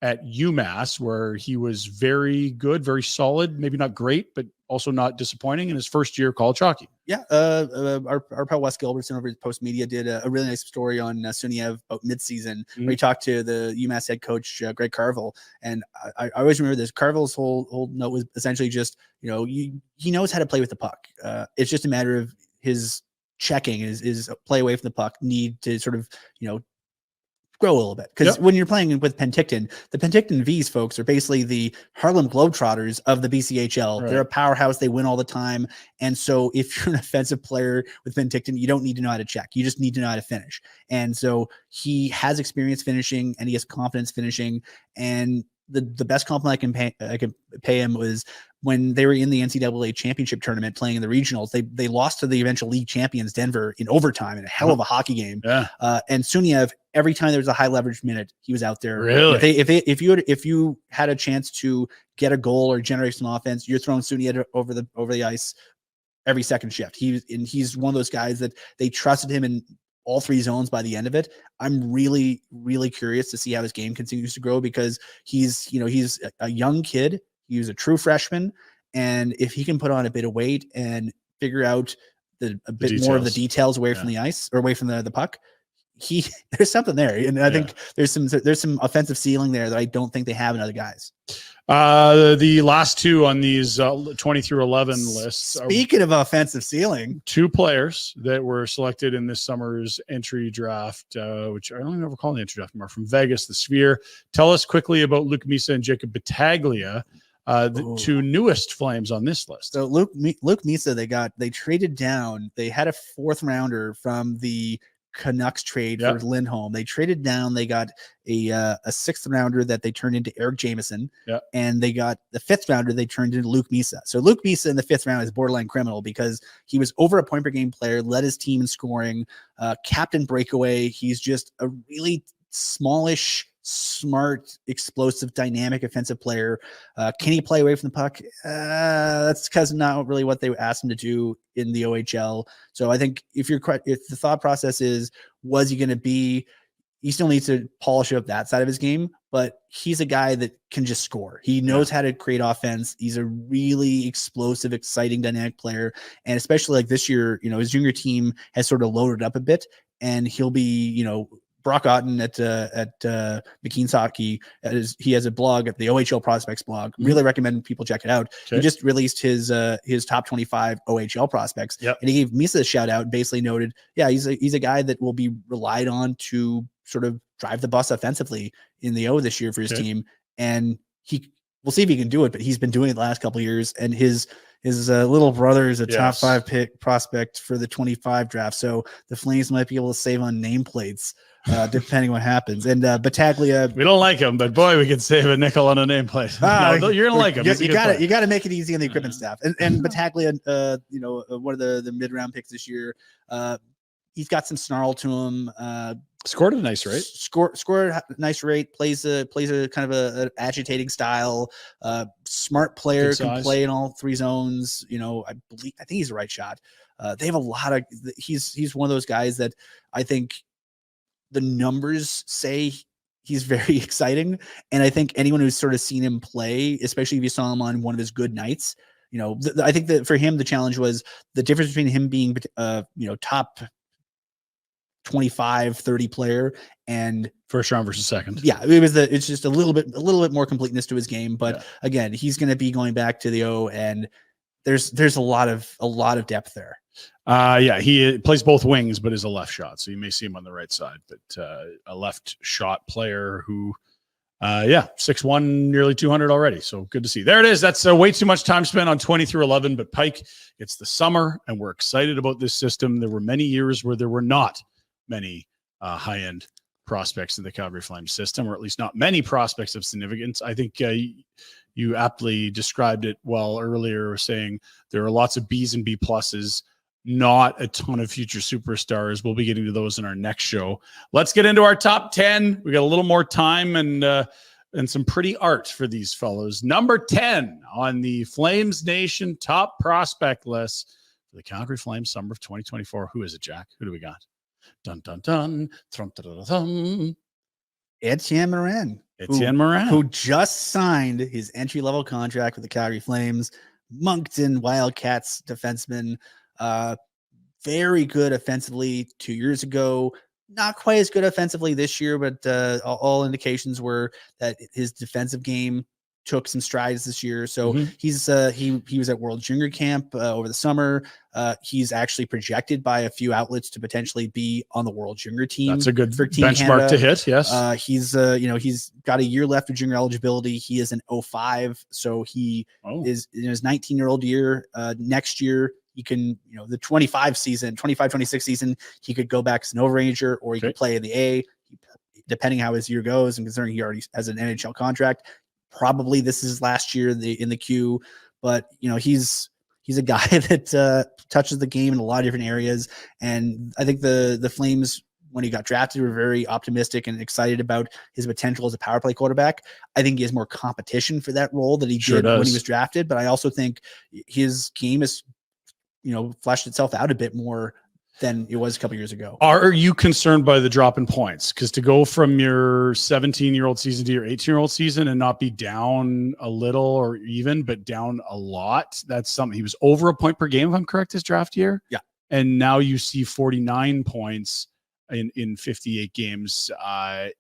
at UMass, where he was very good, very solid, maybe not great, but also not disappointing in his first year of college hockey. Yeah, our pal Wes Gilbertson over at Post Media did a really nice story on Suniev about midseason, where he talked to the UMass head coach Greg Carville, and I always remember this. Carville's whole note was essentially just, he knows how to play with the puck. It's just a matter of his checking, his play away from the puck need to sort of grow a little bit, because when you're playing with Penticton, the Penticton V's, folks, are basically the Harlem Globetrotters of the BCHL. Right. They're a powerhouse. They win all the time. And so if you're an offensive player with Penticton, you don't need to know how to check. You just need to know how to finish. And so he has experience finishing, and he has confidence finishing. And the best compliment I can pay him was when they were in the NCAA championship tournament playing in the regionals. They lost to the eventual league champions Denver in overtime in a hell of a hockey game. Yeah. And Suniev, every time there was a high leverage minute, he was out there. Really? If you had a chance to get a goal or generate some offense, you're throwing Suniev over the ice every second shift. He's one of those guys that they trusted him in all three zones by the end of it. I'm really, really curious to see how his game continues to grow, because he's a young kid. He was a true freshman. And if he can put on a bit of weight and figure out a bit more of the details away from the ice, or away from the puck, there's something there. And I think there's some offensive ceiling there that I don't think they have in other guys. The last two on these 20 through 11 lists. Speaking of offensive ceiling, two players that were selected in this summer's entry draft, which I don't even know if we're calling the entry draft anymore, from Vegas, the Sphere. Tell us quickly about Luke Misa and Jacob Battaglia, the two newest Flames on this list. So Luke Misa, they traded down. They had a fourth rounder from the Canucks trade for Lindholm. They traded down. They got a sixth rounder that they turned into Eric Jameson, and they got the fifth rounder they turned into Luke Misa. So Luke Misa in the fifth round is borderline criminal, because he was over a point per game player, led his team in scoring, captain breakaway. He's just a really smallish, smart, explosive, dynamic offensive player. Can he play away from the puck? That's because not really what they asked him to do in the OHL. So I think if the thought process is, was he going to be, he still needs to polish up that side of his game, but he's a guy that can just score. He knows how to create offense. He's a really explosive, exciting, dynamic player. And especially like this year, his junior team has sort of loaded up a bit, and he'll be, Brock Otten at McKean's Hockey. He has a blog at the OHL Prospects blog. Really recommend people check it out. Okay. He just released his top 25 OHL prospects, and he gave Misa a shout out. Basically noted, he's a guy that will be relied on to sort of drive the bus offensively in the O this year for his team. And we'll see if he can do it, but he's been doing it the last couple of years. And his little brother is a top 5 pick prospect for the 25 draft. So the Flames might be able to save on nameplates, depending what happens. And Battaglia, we don't like him, but boy, we could save a nickel on a nameplate. You're gonna like him. You got to make it easy on the equipment staff. And Battaglia, one of the mid-round picks this year. He's got some snarl to him. Scored at a nice rate. Scored at a nice rate. Plays a kind of an agitating style. Smart player, can play in all three zones. I think he's the right shot. They have a lot of. He's one of those guys that I think the numbers say he's very exciting, and I think anyone who's sort of seen him play, especially if you saw him on one of his good nights, I think that for him the challenge was the difference between him being top 25, 30 player and first round versus second. It's just a little bit more completeness to his game. But again, he's going to be going back to the O, and there's a lot of depth there. Yeah, he plays both wings, but is a left shot. So you may see him on the right side, but a left shot player who, 6'1", nearly 200 already. So good to see. There it is. That's way too much time spent on 20 through 11, but Pike, it's the summer and we're excited about this system. There were many years where there were not many high-end prospects in the Calgary Flames system, or at least not many prospects of significance. I think you aptly described it well earlier, saying there are lots of B's and B pluses, not a ton of future superstars. We'll be getting to those in our next show. Let's get into our top 10. We got a little more time and some pretty art for these fellows. Number 10 on the Flames Nation top prospect list for the Calgary Flames summer of 2024. Who is it, Jack? Who do we got? Dun, dun, dun. Thrum, dun, dun, dun. Etienne Morin. Morin. Who just signed his entry-level contract with the Calgary Flames. Moncton Wildcats defenseman. Very good offensively 2 years ago. Not quite as good offensively this year, but all indications were that his defensive game took some strides this year. So he was at World Junior Camp over the summer. He's actually projected by a few outlets to potentially be on the World Junior team. That's a good for Team benchmark Canada. to hit. Yes. He's got a year left of junior eligibility. He is an 05. So he is in his 19-year-old year. Next year, he can, the 25-26 season, he could go back as an overager or he could play in the A, depending how his year goes. And considering he already has an NHL contract, probably this is his last year in the queue. But, he's a guy that touches the game in a lot of different areas. And I think the Flames, when he got drafted, were very optimistic and excited about his potential as a power play quarterback. I think he has more competition for that role that he did when he was drafted. But I also think his game is, fleshed itself out a bit more than it was a couple years ago. Are you concerned by the drop in points? Because to go from your 17-year-old season to your 18-year-old season and not be down a little or even, but down a lot, that's something. He was over a point per game, if I'm correct, his draft year. Yeah. And now you see 49 points in 58 games.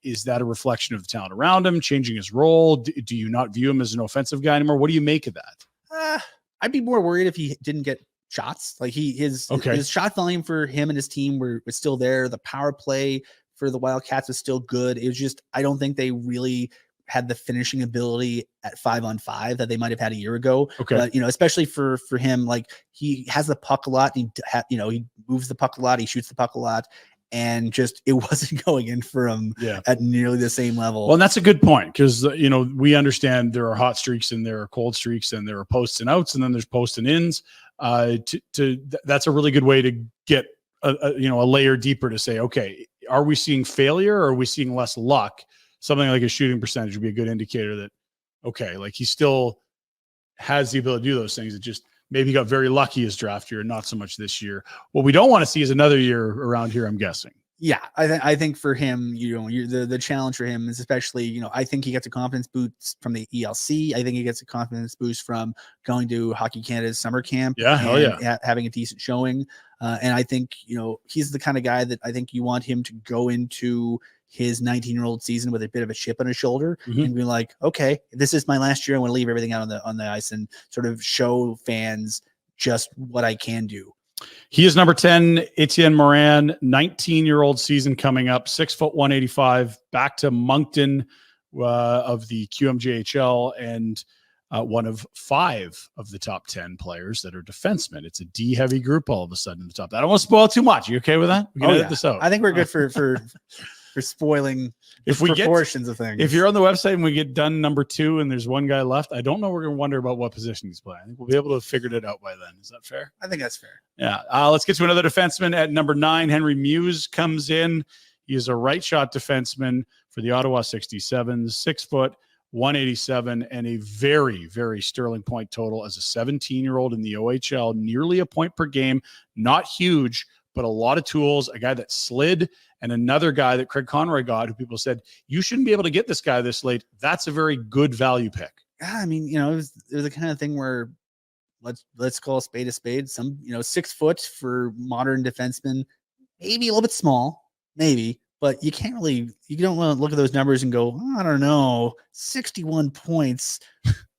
Is that a reflection of the talent around him, changing his role? Do you not view him as an offensive guy anymore? What do you make of that? I'd be more worried if he didn't get shots. Like his shot volume for him and his team was still there. The power play for the Wildcats was still good. It was just, I don't think they really had the finishing ability at 5-on-5 that they might have had a year ago. Okay. But, especially for him, like he has the puck a lot. He moves the puck a lot. He shoots the puck a lot. And just it wasn't going in for him at nearly the same level. Well, and that's a good point because we understand there are hot streaks and there are cold streaks and there are posts and outs and then there's posts and ins. That's a really good way to get a layer deeper to say, okay, are we seeing failure or are we seeing less luck? Something like a shooting percentage would be a good indicator that, okay, like he still has the ability to do those things. It just maybe he got very lucky his draft year, not so much this year. What we don't want to see is another year around here, I'm guessing. Yeah, I think for him, the challenge for him is especially, I think he gets a confidence boost from the ELC. I think he gets a confidence boost from going to Hockey Canada's summer camp. Yeah, hell yeah. Having a decent showing. And I think, he's the kind of guy that I think you want him to go into his 19-year-old season with a bit of a chip on his shoulder and be like, okay, this is my last year. I want to leave everything out on the ice and sort of show fans just what I can do. He is number 10, Etienne Morin, 19-year-old season coming up, 6'1", 185, back to Moncton of the QMJHL and one of 5 of the top 10 players that are defensemen. It's a D-heavy group all of a sudden in the top. I don't want to spoil too much. You okay with that? We can edit this out. I think we're good for spoiling proportions of things. If you're on the website and we get done number 2 and there's one guy left, I don't know. We're going to wonder about what position he's playing. I think we'll be able to have figured it out by then. Is that fair? I think that's fair. Yeah. Let's get to another defenseman at number 9. Henry Muse comes in. He is a right shot defenseman for the Ottawa 67s, 6 foot, 187, and a very, very sterling point total as a 17-year-old in the OHL, nearly a point per game. Not huge, but a lot of tools, a guy that slid, and another guy that Craig Conroy got, who people said, you shouldn't be able to get this guy this late. That's a very good value pick. Yeah, I mean, it was the kind of thing where let's call a spade a spade. Some, 6 foot for modern defensemen, maybe a little bit small, maybe, but you don't want to look at those numbers and go, I don't know, 61 points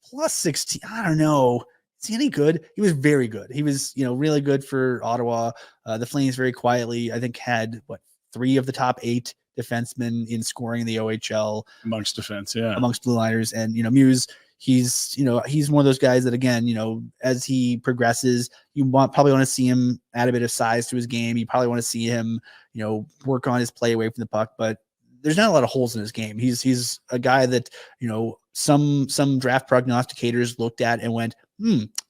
plus 16. I don't know. is he any good? He was very good. He was, really good for Ottawa. The Flames very quietly, I think, had 3 of the top 8 defensemen in scoring in the OHL amongst defense, yeah, amongst blue liners. And Muse, he's one of those guys that, again, as he progresses, you probably want to see him add a bit of size to his game. You probably want to see him, work on his play away from the puck, but there's not a lot of holes in his game. He's a guy that, some draft prognosticators looked at and went,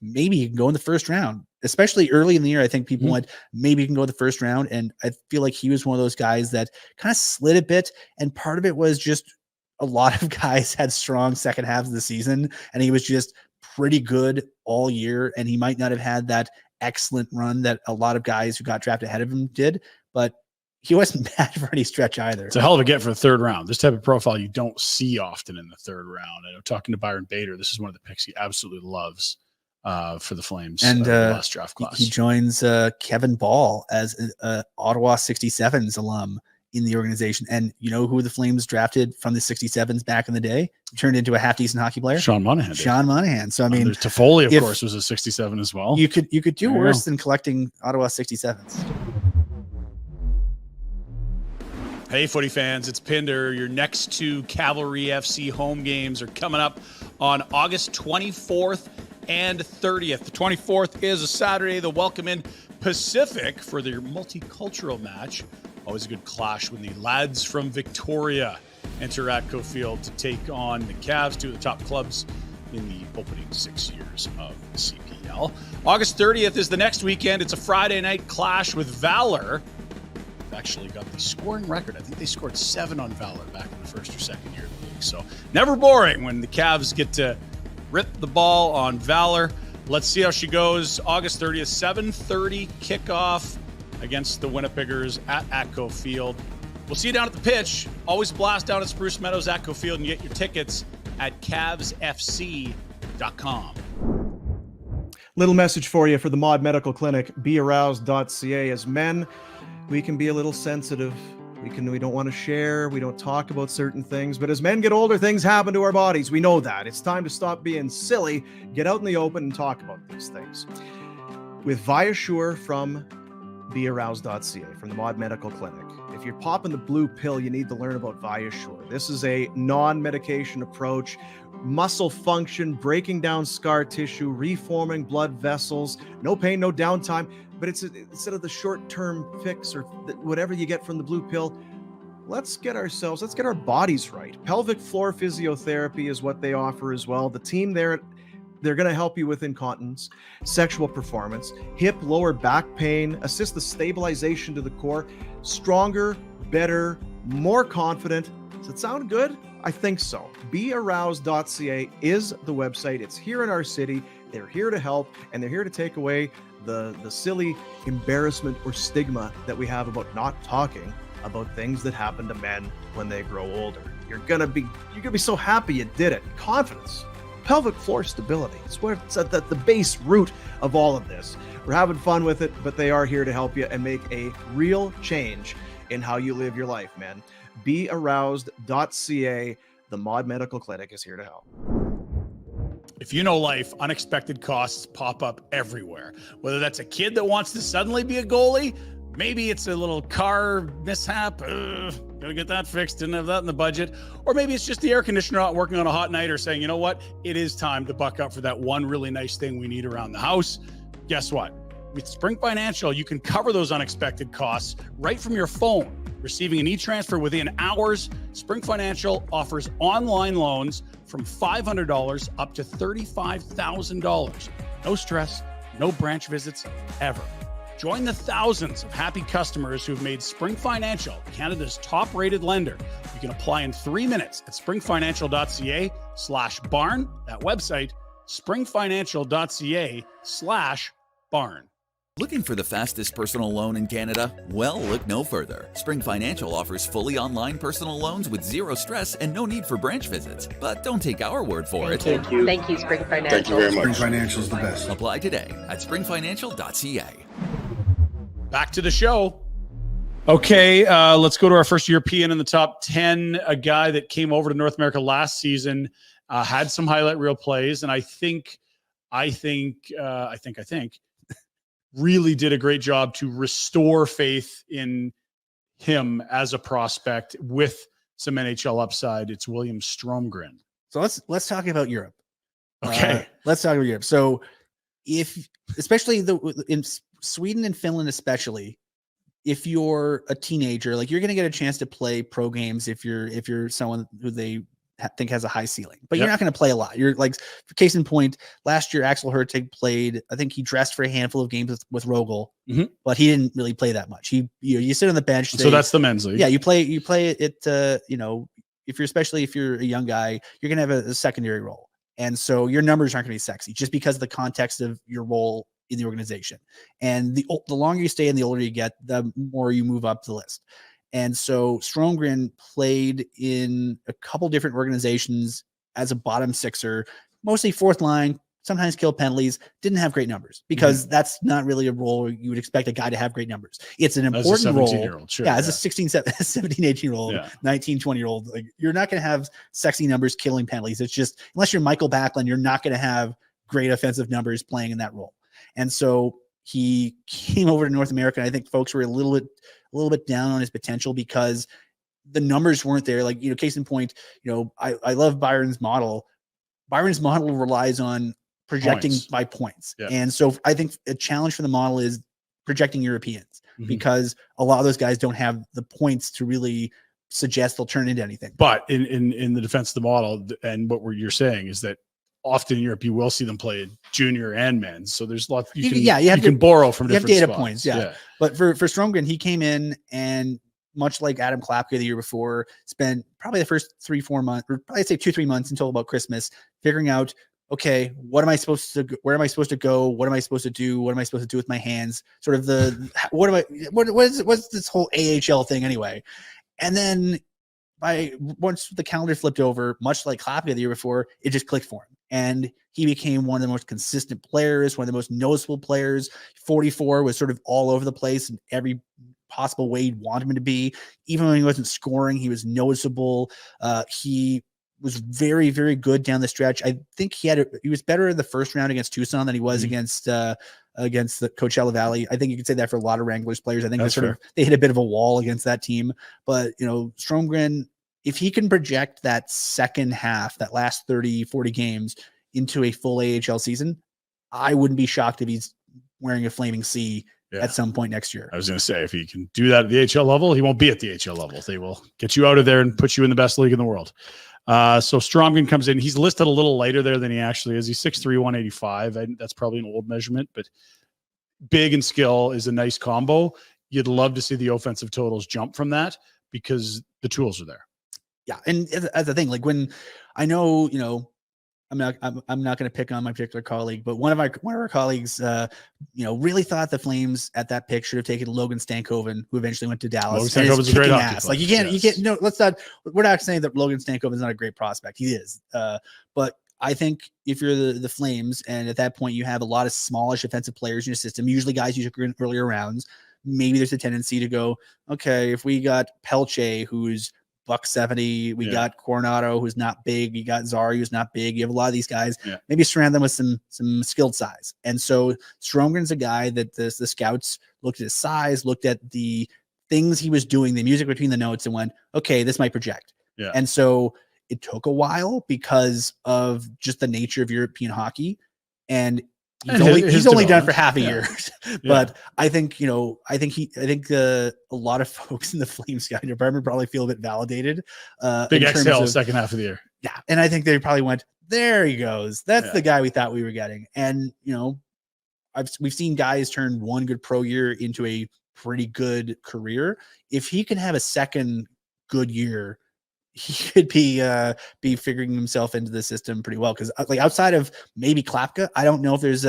maybe he can go in the first round. Especially early in the year, I think people went, maybe he can go in the first round. And I feel like he was one of those guys that kind of slid a bit. And part of it was just a lot of guys had strong second halves of the season, and he was just pretty good all year. And he might not have had that excellent run that a lot of guys who got drafted ahead of him did, but he wasn't bad for any stretch either. It's a hell of a get for the third round. This type of profile you don't see often in the third round. I know, talking to Byron Bader, this is one of the picks he absolutely loves for the Flames and last draft class. He joins Kevin Ball as an Ottawa 67s alum in the organization. And you know who the Flames drafted from the 67s back in the day? Turned into a half-decent hockey player? Sean Monahan. So, I mean, there's Toffoli, of course, was a 67 as well. You could do worse than collecting Ottawa 67s. Hey, footy fans, it's Pinder. Your next 2 Cavalry FC home games are coming up on August 24th and 30th. The 24th is a Saturday. They'll welcome in Pacific for their multicultural match. Always a good clash when the lads from Victoria enter Atco Field to take on the Cavs, 2 of the top clubs in the opening 6 years of the CPL. August 30th is the next weekend. It's a Friday night clash with Valor. They've actually got the scoring record. I think they scored 7 on Valor back in the first or second year of the league. So never boring when the Cavs get to rip the ball on Valor. Let's see how she goes. August 30th, 7:30 kickoff against the Winnipeggers at Atco Field. We'll see you down at the pitch. Always blast down at Spruce Meadows, Atco Field, and get your tickets at cavsfc.com. Little message for you for the Mod Medical Clinic, bearoused.ca. As men, we can be a little sensitive. We don't want to share. We don't talk about certain things. But as men get older, things happen to our bodies. We know that. It's time to stop being silly, get out in the open, and talk about these things. With ViaSure from bearoused.ca, from the Mod Medical Clinic. If you're popping the blue pill, you need to learn about ViaSure. This is a non-medication approach. Muscle function, breaking down scar tissue, reforming blood vessels. No pain, no downtime. But it's instead of the short-term fix or whatever you get from the blue pill, let's get our bodies right. Pelvic floor physiotherapy is what they offer as well. The team there, they're going to help you with incontinence, sexual performance, hip, lower back pain, assist the stabilization to the core, stronger, better, more confident. Does it sound good? I think so. bearoused.ca is the website. It's here in our city. They're here to help, and they're here to take away the silly embarrassment or stigma that we have about not talking about things that happen to men when they grow older. You're gonna be so happy you did it. Confidence, pelvic floor stability. It's at the base root of all of this. We're having fun with it, but they are here to help you and make a real change in how you live your life, man. bearoused.ca. The Mod Medical Clinic is here to help. If you know life, unexpected costs pop up everywhere. Whether that's a kid that wants to suddenly be a goalie, maybe it's a little car mishap, gotta get that fixed, didn't have that in the budget. Or maybe it's just the air conditioner not working on a hot night, or saying, you know what, it is time to buck up for that one really nice thing we need around the house. Guess what? With Spring Financial, you can cover those unexpected costs right from your phone. Receiving an e-transfer within hours, Spring Financial offers online loans from $500 up to $35,000. No stress, no branch visits, ever. Join the thousands of happy customers who have made Spring Financial Canada's top-rated lender. You can apply in 3 minutes at springfinancial.ca/barn. That website, springfinancial.ca/barn. Looking for the fastest personal loan in Canada? Well, look no further. Spring Financial offers fully online personal loans with zero stress and no need for branch visits. But don't take our word for it. Thank you. Thank you, Spring Financial. Thank you very much. Spring Financial is the best. Apply today at springfinancial.ca. Back to the show. Okay, let's go to our first European in the top 10, a guy that came over to North America last season, had some highlight reel plays, and I think I think really did a great job to restore faith in him as a prospect with some NHL upside. It's William Stromgren. So let's talk about Europe. Okay. Let's talk about Europe. So especially in Sweden and Finland, especially if you're a teenager, like you're going to get a chance to play pro games if you're someone who they think has a high ceiling, but you're not going to play a lot. You're like, for case in point, last year Axel Hertig played. I think he dressed for a handful of games with Rogel, but he didn't really play that much. You sit on the bench. So that's the men's league. Yeah, you play it. Especially if you're a young guy, you're going to have a secondary role, and so your numbers aren't going to be sexy just because of the context of your role in the organization. And the longer you stay and the older you get, the more you move up the list. And so Stromgren played in a couple different organizations as a bottom sixer, mostly fourth line, sometimes kill penalties, didn't have great numbers because that's not really a role you would expect a guy to have great numbers. It's an important role. Sure, as a 16, 17, 18-year-old, 19, 20-year-old, like you're not going to have sexy numbers killing penalties. It's just, unless you're Michael Backlund, you're not going to have great offensive numbers playing in that role. And so he came over to North America, and I think folks were a little bit down on his potential because the numbers weren't there. Like, case in point, I love Byron's model. Byron's model relies on projecting by points. Yeah. And so I think a challenge for the model is projecting Europeans because a lot of those guys don't have the points to really suggest they'll turn into anything. But in the defense of the model, and what you're saying is that often in Europe, you will see them play junior and men's. So there's lots you can borrow from different data spots. Points. Yeah. But for Stromgren, he came in and much like Adam Klapka the year before, spent probably the first 3-4 months, or probably say 2-3 months until about Christmas, figuring out, okay, where am I supposed to go? What am I supposed to do? What am I supposed to do with my hands? Sort of what's this whole AHL thing anyway? And then once the calendar flipped over, much like Klapka the year before, it just clicked for him. And he became one of the most consistent players, one of the most noticeable players. 44 was sort of all over the place in every possible way you'd want him to be. Even when he wasn't scoring, he was noticeable. He was very, very good down the stretch. I think he was better in the first round against Tucson than he was against the Coachella Valley. I think you could say that for a lot of Wranglers players. I think they hit a bit of a wall against that team. But, Stromgren, if he can project that second half, that last 30, 40 games into a full AHL season, I wouldn't be shocked if he's wearing a flaming C at some point next year. I was going to say, if he can do that at the AHL level, he won't be at the AHL level. They will get you out of there and put you in the best league in the world. So Stromgren comes in. He's listed a little lighter there than he actually is. He's 6'3", 185. That's probably an old measurement, but big and skill is a nice combo. You'd love to see the offensive totals jump from that because the tools are there. Yeah. And as the thing, like when I know, I'm not going to pick on my particular colleague, but one of our colleagues, really thought the Flames at that pick should have taken Logan Stankoven, who eventually went to Dallas. Logan Stankoven's a great hockey player. Like we're not saying that Logan Stankoven is not a great prospect. He is. But I think if you're the Flames, and at that point you have a lot of smallish offensive players in your system, usually guys you took in earlier rounds, maybe there's a tendency to go, okay, if we got Pelche, who's $170, we got Coronado, who's not big, you got Zary, who's not big, you have a lot of these guys, maybe surround them with some skilled size. And so Stromgren's a guy that the scouts looked at his size, looked at the things he was doing, the music between the notes, and went, okay, this might project. And so it took a while because of just the nature of European hockey, and he's only done for half a year. But I think a lot of folks in the Flames scouting department probably feel a bit validated. Big exhale second half of the year. Yeah, and I think they probably went, there he goes. That's the guy we thought we were getting. And we've seen guys turn one good pro year into a pretty good career. If he can have a second good year, he could be figuring himself into the system pretty well. Because like outside of maybe Klapka, I don't know if there's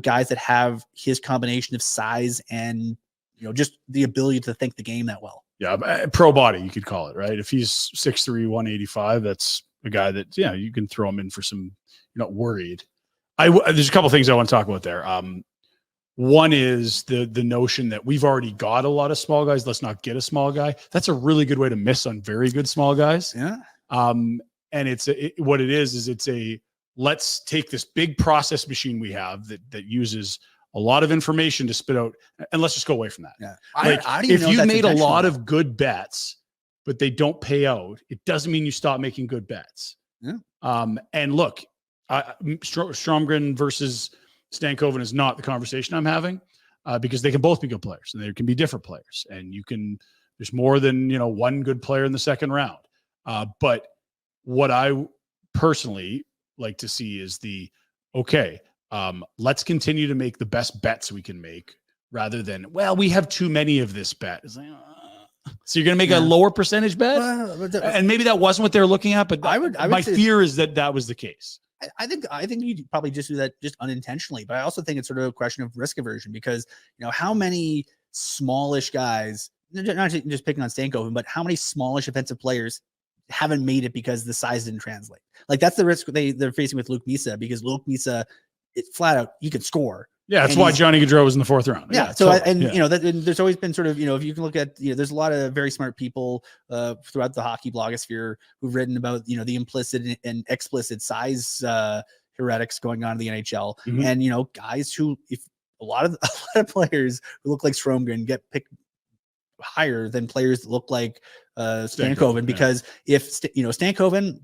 guys that have his combination of size and just the ability to think the game that well. Yeah, pro body you could call it, right? If he's 6'3", 185, that's a guy that you can throw him in for some. You're not worried. There's a couple things I want to talk about there. One is the notion that we've already got a lot of small guys. Let's not get a small guy. That's a really good way to miss on very good small guys. Yeah. And what it is it's a let's take this big process machine we have that uses a lot of information to spit out, and let's just go away from that. Yeah. Like, I don't even if know you that's made a lot intentional. of good bets, but they don't pay out, it doesn't mean you stop making good bets. Yeah. And look, Stromgren versus Stankoven is not the conversation I'm having, because they can both be good players and there can be different players, and there's more than, one good player in the second round. But what I personally like to see is let's continue to make the best bets we can make, rather than, well, we have too many of this bet. It's like, so you're going to make a lower percentage bet, and maybe that wasn't what they're looking at. But my fear is that was the case. I think you probably just do that just unintentionally, but I also think it's sort of a question of risk aversion, because how many smallish guys, not just picking on Stankoven, but how many smallish offensive players haven't made it because the size didn't translate? Like, that's the risk they're facing with Luke Misa, because Luke Misa, it's flat out, he could score. Yeah, that's why Johnny Gaudreau was in the fourth round. Yeah. So, there's always been sort of, if you can look at, there's a lot of very smart people throughout the hockey blogosphere who've written about, the implicit and explicit size heretics going on in the NHL. Mm-hmm. And, guys who, if a lot of players who look like Stromgren get picked higher than players that look like Stankoven, because if, Stankoven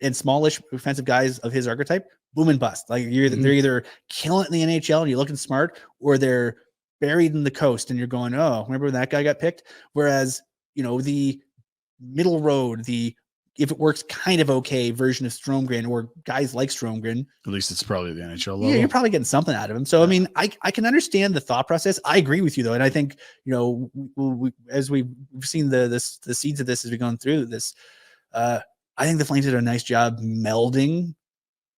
and smallish offensive guys of his archetype, boom and bust. Like, they're either killing it in the NHL and you're looking smart, or they're buried in the coast and you're going, oh, remember when that guy got picked? Whereas, the middle road, if it works kind of okay version of Stromgren, or guys like Stromgren, at least it's probably the NHL level. Yeah, you're probably getting something out of him. So, I mean, I can understand the thought process. I agree with you though. And I think, as we've seen the seeds of this as we've gone through this, I think the Flames did a nice job melding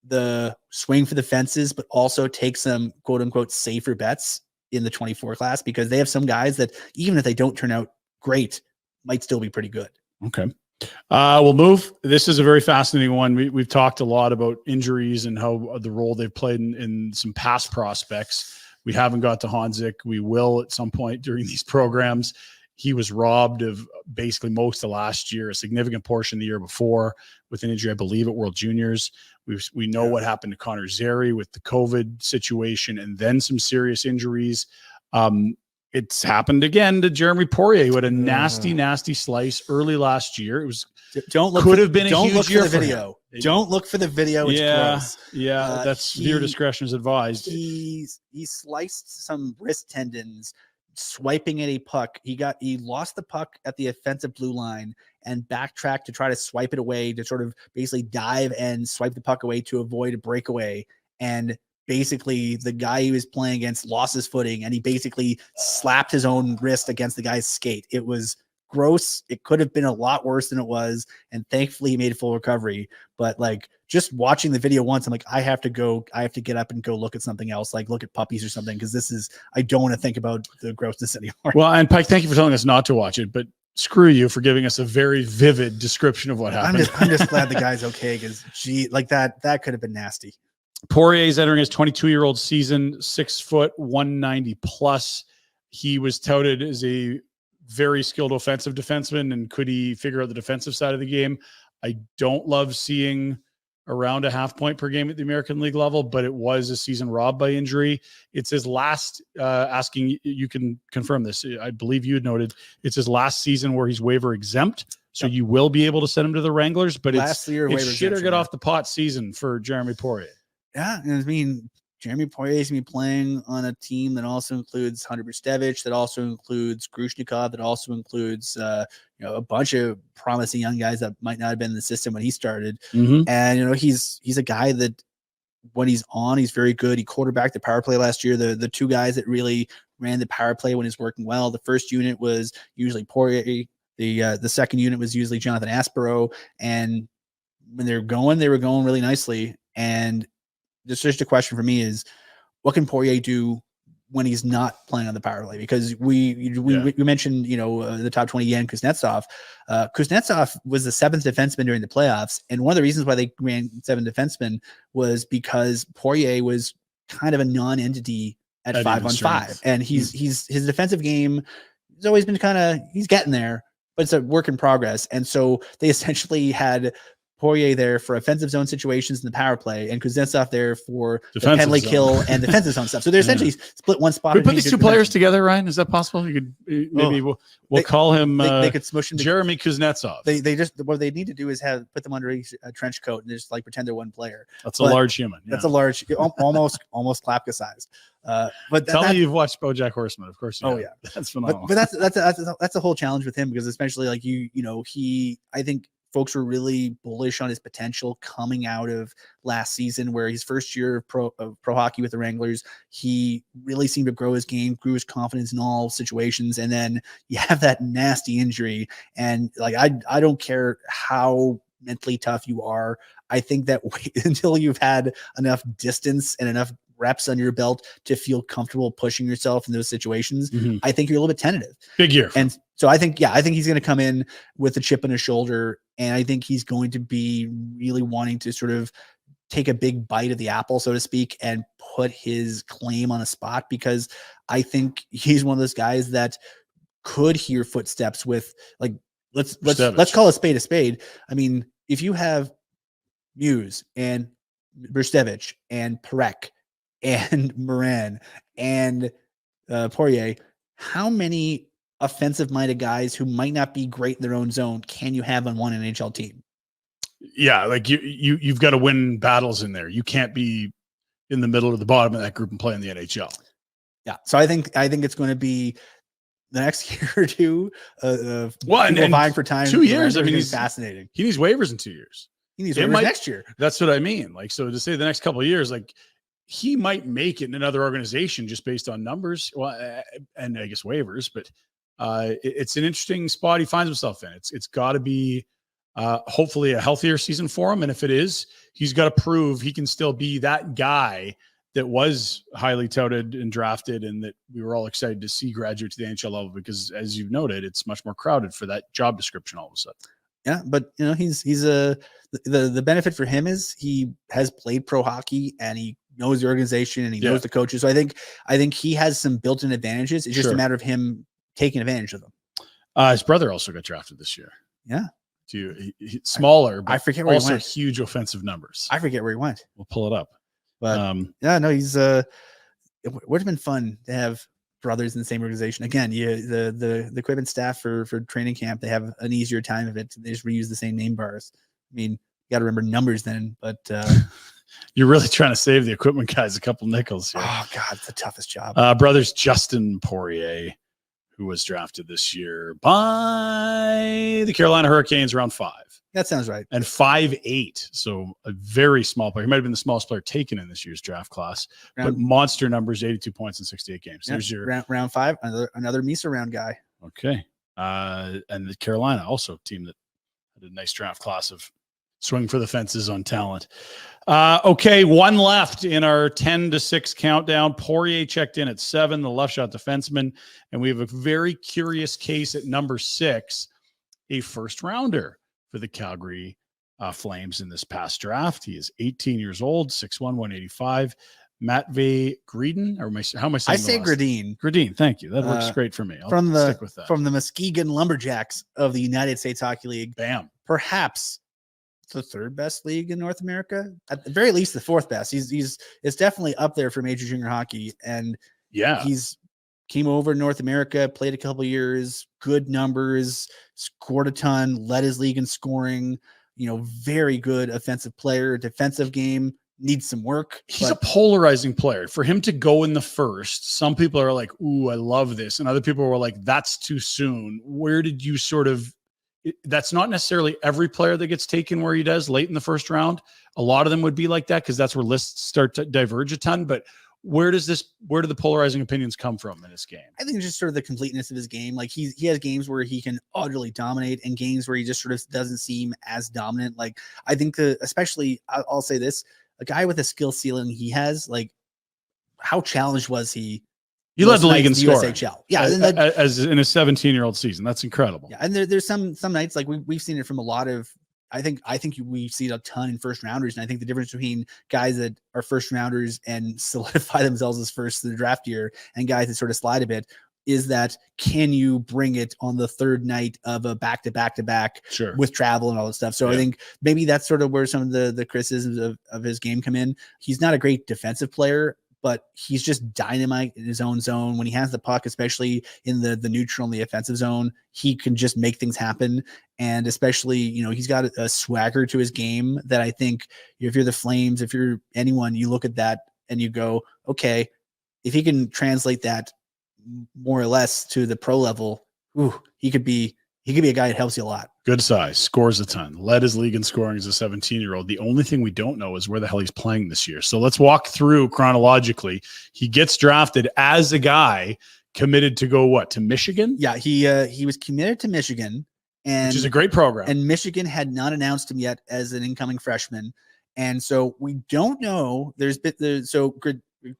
the swing for the fences, but also take some quote unquote safer bets in the 24 class, because they have some guys that, even if they don't turn out great, might still be pretty good. Okay. We'll move. This is a very fascinating one. We've talked a lot about injuries and how the role they've played in some past prospects. We haven't got to Honzik. We will at some point during these programs. He was robbed of basically most of last year, a significant portion the year before, with an injury, I believe, at World Juniors. We know what happened to Connor Zary with the COVID situation, and then some serious injuries. It's happened again to Jeremy Poirier, who had a nasty slice early last year. It was could have been a huge year for him. Don't look for the video. It's gross. Yeah, that's viewer discretion is advised. He sliced some wrist tendons swiping at a puck. He lost the puck at the offensive blue line and backtracked to try to swipe it away, to sort of basically dive and swipe the puck away to avoid a breakaway. And basically the guy he was playing against lost his footing, and he basically slapped his own wrist against the guy's skate. It was gross. It could have been a lot worse than it was. And thankfully he made a full recovery. But like, just watching the video once, I'm like, I have to get up and go look at something else, like look at puppies or something. Cause I don't want to think about the grossness anymore. Well, and Pike, thank you for telling us not to watch it, but screw you for giving us a very vivid description of what happened. I'm just glad the guy's okay. Cause that could have been nasty. Poirier is entering his 22-year-old season, 6 foot, 190 plus. He was touted as a very skilled offensive defenseman, and could he figure out the defensive side of the game? I don't love seeing around a half point per game at the American League level, but it was a season robbed by injury. It's his last, asking, you can confirm this, I believe you had noted, it's his last season where he's waiver exempt. So you will be able to send him to the Wranglers, but it's shit or get off the pot season for Jeremy Poirier. Yeah, and I mean, Jeremy Poirier is going to be playing on a team that also includes Hunter Brustevich, that also includes Grushnikov, that also includes a bunch of promising young guys that might not have been in the system when he started. Mm-hmm. And he's a guy that when he's on, he's very good. He quarterbacked the power play last year. The two guys that really ran the power play when it's working well. The first unit was usually Poirier. The second unit was usually Jonathan Aspero. And when they were going really nicely. And just a question for me is, what can Poirier do when he's not playing on the power play? Because we mentioned, the top 20 Yan Kuznetsov. Kuznetsov was the 7th defenseman during the playoffs. And one of the reasons why they ran 7 defensemen was because Poirier was kind of a non-entity at 5-on-5. And his defensive game has always been he's getting there, but it's a work in progress. And so they essentially had Poirier there for offensive zone situations in the power play, and Kuznetsov there for the Defensive penalty zone. kill and defensive zone stuff. So they're essentially split one spot. Can we put in these each two dimension. players together, Ryan? Is that possible? You could maybe we'll They- call him They could smush him. Jeremy Kuznetsov. They just what they need to do is put them under a trench coat and just like pretend they're one player. That's but a large human. That's a large, almost Klapka sized. But Tell me you've watched BoJack Horseman. Of course. You Oh have. yeah, That's phenomenal. but that's a whole challenge with him, because especially like I think folks were really bullish on his potential coming out of last season, where his first year of pro hockey with the Wranglers, he really seemed to grow his game, grew his confidence in all situations. And then you have that nasty injury. And like, I don't care how mentally tough you are. I think that until you've had enough distance and enough reps on your belt to feel comfortable pushing yourself in those situations, I think you're a little bit tentative. Big year. And so I think he's going to come in with a chip on his shoulder, and I think he's going to be really wanting to sort of take a big bite of the apple, so to speak, and put his claim on a spot, because I think he's one of those guys that could hear footsteps with, like, let's call a spade. I mean, if you have Muse and Brstevich and Perek and Morin and Poirier, how many offensive-minded guys who might not be great in their own zone can you have on one NHL team? Yeah, like you've got to win battles in there. You can't be in the middle or the bottom of that group and play in the NHL. Yeah, so I think it's going to be the next year or two. And vying for time. 2 years. I mean, he's fascinating. He needs waivers in 2 years. He needs waivers next year. That's what I mean. Like, so to say the next couple of years, like, he might make it in another organization just based on numbers, and I guess waivers. But it's an interesting spot he finds himself in. It's got to be hopefully a healthier season for him, and if it is, he's got to prove he can still be that guy that was highly touted and drafted, and that we were all excited to see graduate to the NHL level, because as you've noted, it's much more crowded for that job description all of a sudden. Yeah, but he's the benefit for him is he has played pro hockey, and he knows the organization, and he knows the coaches. So I think he has some built-in advantages. It's just a matter of him taking advantage of them. His brother also got drafted this year. Yeah. He's smaller, but I forget where also he went. huge offensive numbers. I forget where he went. We'll pull it up. But he's it would have been fun to have brothers in the same organization. Again, the equipment staff for training camp, they have an easier time of it. They just reuse the same name bars. I mean, you got to remember numbers then, but you're really trying to save the equipment guys a couple nickels here. Oh God, it's the toughest job. Brothers Justin Poirier, who was drafted this year by the Carolina Hurricanes, round 5. That sounds right. And 5'8", so a very small player. He might have been the smallest player taken in this year's draft class, but monster numbers: 82 points in 68 games. There's your round 5, another Misa round guy. Okay, and the Carolina also a team that had a nice draft class of swing for the fences on talent. Okay, one left in our 10-6 countdown. Poirier checked in at 7, the left shot defenseman, and we have a very curious case at number 6, a first rounder for the Calgary Flames in this past draft. He is 18 years old, 6'1", 185. Matvei Gredin, or how am I saying? I say Gredin. Gredin, thank you. That works great for me. I'll stick with that. From the Muskegon Lumberjacks of the United States Hockey League. Bam. Perhaps the 3rd best league in North America. At the very least, the 4th best. It's definitely up there for major junior hockey. And he's came over to North America, played a couple of years, good numbers, scored a ton, led his league in scoring, very good offensive player. Defensive game needs some work. He's a polarizing player. For him to go in the first, some people are like, ooh, I love this. And other people were like, that's too soon. Where did you that's not necessarily every player that gets taken where he does late in the first round. A lot of them would be like that, because that's where lists start to diverge a ton. But where do the polarizing opinions come from in his game? I think it's just sort of the completeness of his game. Like he has games where he can utterly dominate, and games where he just sort of doesn't seem as dominant. Like I think especially I'll say this, a guy with a skill ceiling he has, like how challenged was he? He led the league in scoring. USHL. Yeah. As in a 17-year-old season. That's incredible. Yeah. And there's some nights, like we've seen it from a lot of, I think we see it a ton in first rounders. And I think the difference between guys that are first rounders and solidify themselves as first in the draft year and guys that sort of slide a bit, is that can you bring it on the third night of a back-to-back Sure. with travel and all that stuff. So I think maybe that's sort of where some of the criticisms of his game come in. He's not a great defensive player, but he's just dynamite in his own zone. When he has the puck, especially in the neutral and the offensive zone, he can just make things happen. And especially, he's got a swagger to his game that I think if you're the Flames, if you're anyone, you look at that and you go, okay, if he can translate that more or less to the pro level, he could be a guy that helps you a lot. Good size, scores a ton, led his league in scoring as a 17-year-old. The only thing we don't know is where the hell he's playing this year. So let's walk through chronologically. He gets drafted as a guy committed to go to Michigan? Yeah, he was committed to Michigan, which is a great program. And Michigan had not announced him yet as an incoming freshman. And so we don't know.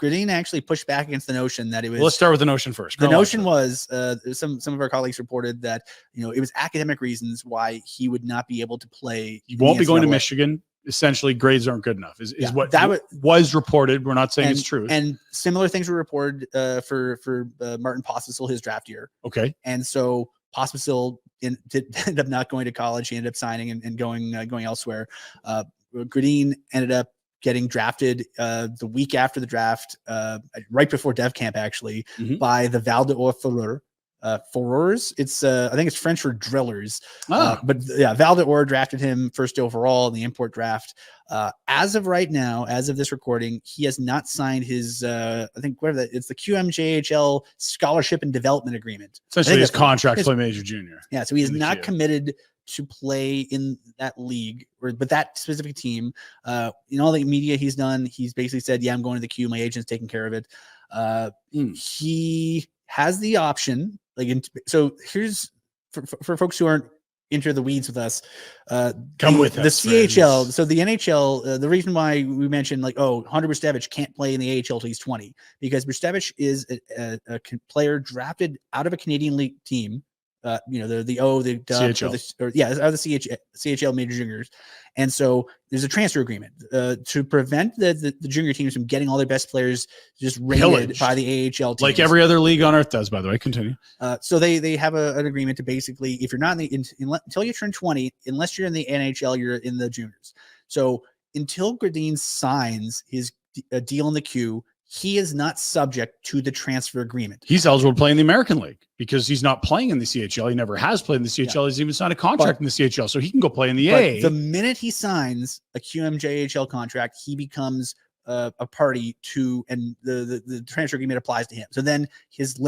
Gradine actually pushed back against the notion that it was. Let's start with the notion first. The notion was some of our colleagues reported that it was academic reasons why he would not be able to play. He won't be going to Michigan. Essentially, grades aren't good enough. Is what that was reported. We're not saying it's true. And similar things were reported for Martin Pospisil his draft year. Okay, and so Pospisil did end up not going to college. He ended up signing and going elsewhere. Gradine ended up getting drafted the week after the draft, right before Dev Camp, actually, by the Val d'Or Fureurs. It's I think it's French for drillers. But yeah, Val d'Or drafted him first overall in the import draft. As of right now, as of this recording, he has not signed his I think it's the QMJHL scholarship and development agreement. Essentially his contract to play major junior. Yeah, so he is not committed to play in that league but that specific team. In all the media he's done, he's basically said, yeah, I'm going to the Q. My agent's taking care of it. He has the option. So here's for folks who aren't into the weeds with us, come with the us, CHL. Friends. So the NHL, the reason why we mentioned Hunter Brustevich can't play in the AHL till he's 20, because Brustevich is a player drafted out of a Canadian league team. The CHL. Out of the CHL major juniors. And so there's a transfer agreement to prevent the junior teams from getting all their best players just raided by the AHL teams. Like every other league on earth does, by the way. Continue. So they have an agreement to basically, if you're not until you turn 20, unless you're in the NHL, you're in the juniors. So until Gradine signs his deal in the Q, he is not subject to the transfer agreement. He's eligible to play in the American League because he's not playing in the CHL. He never has played in the CHL. Yeah. He's even signed a contract in the CHL, so he can go play in the A. The minute he signs a QMJHL contract, he becomes a party to, and the transfer agreement applies to him. So then his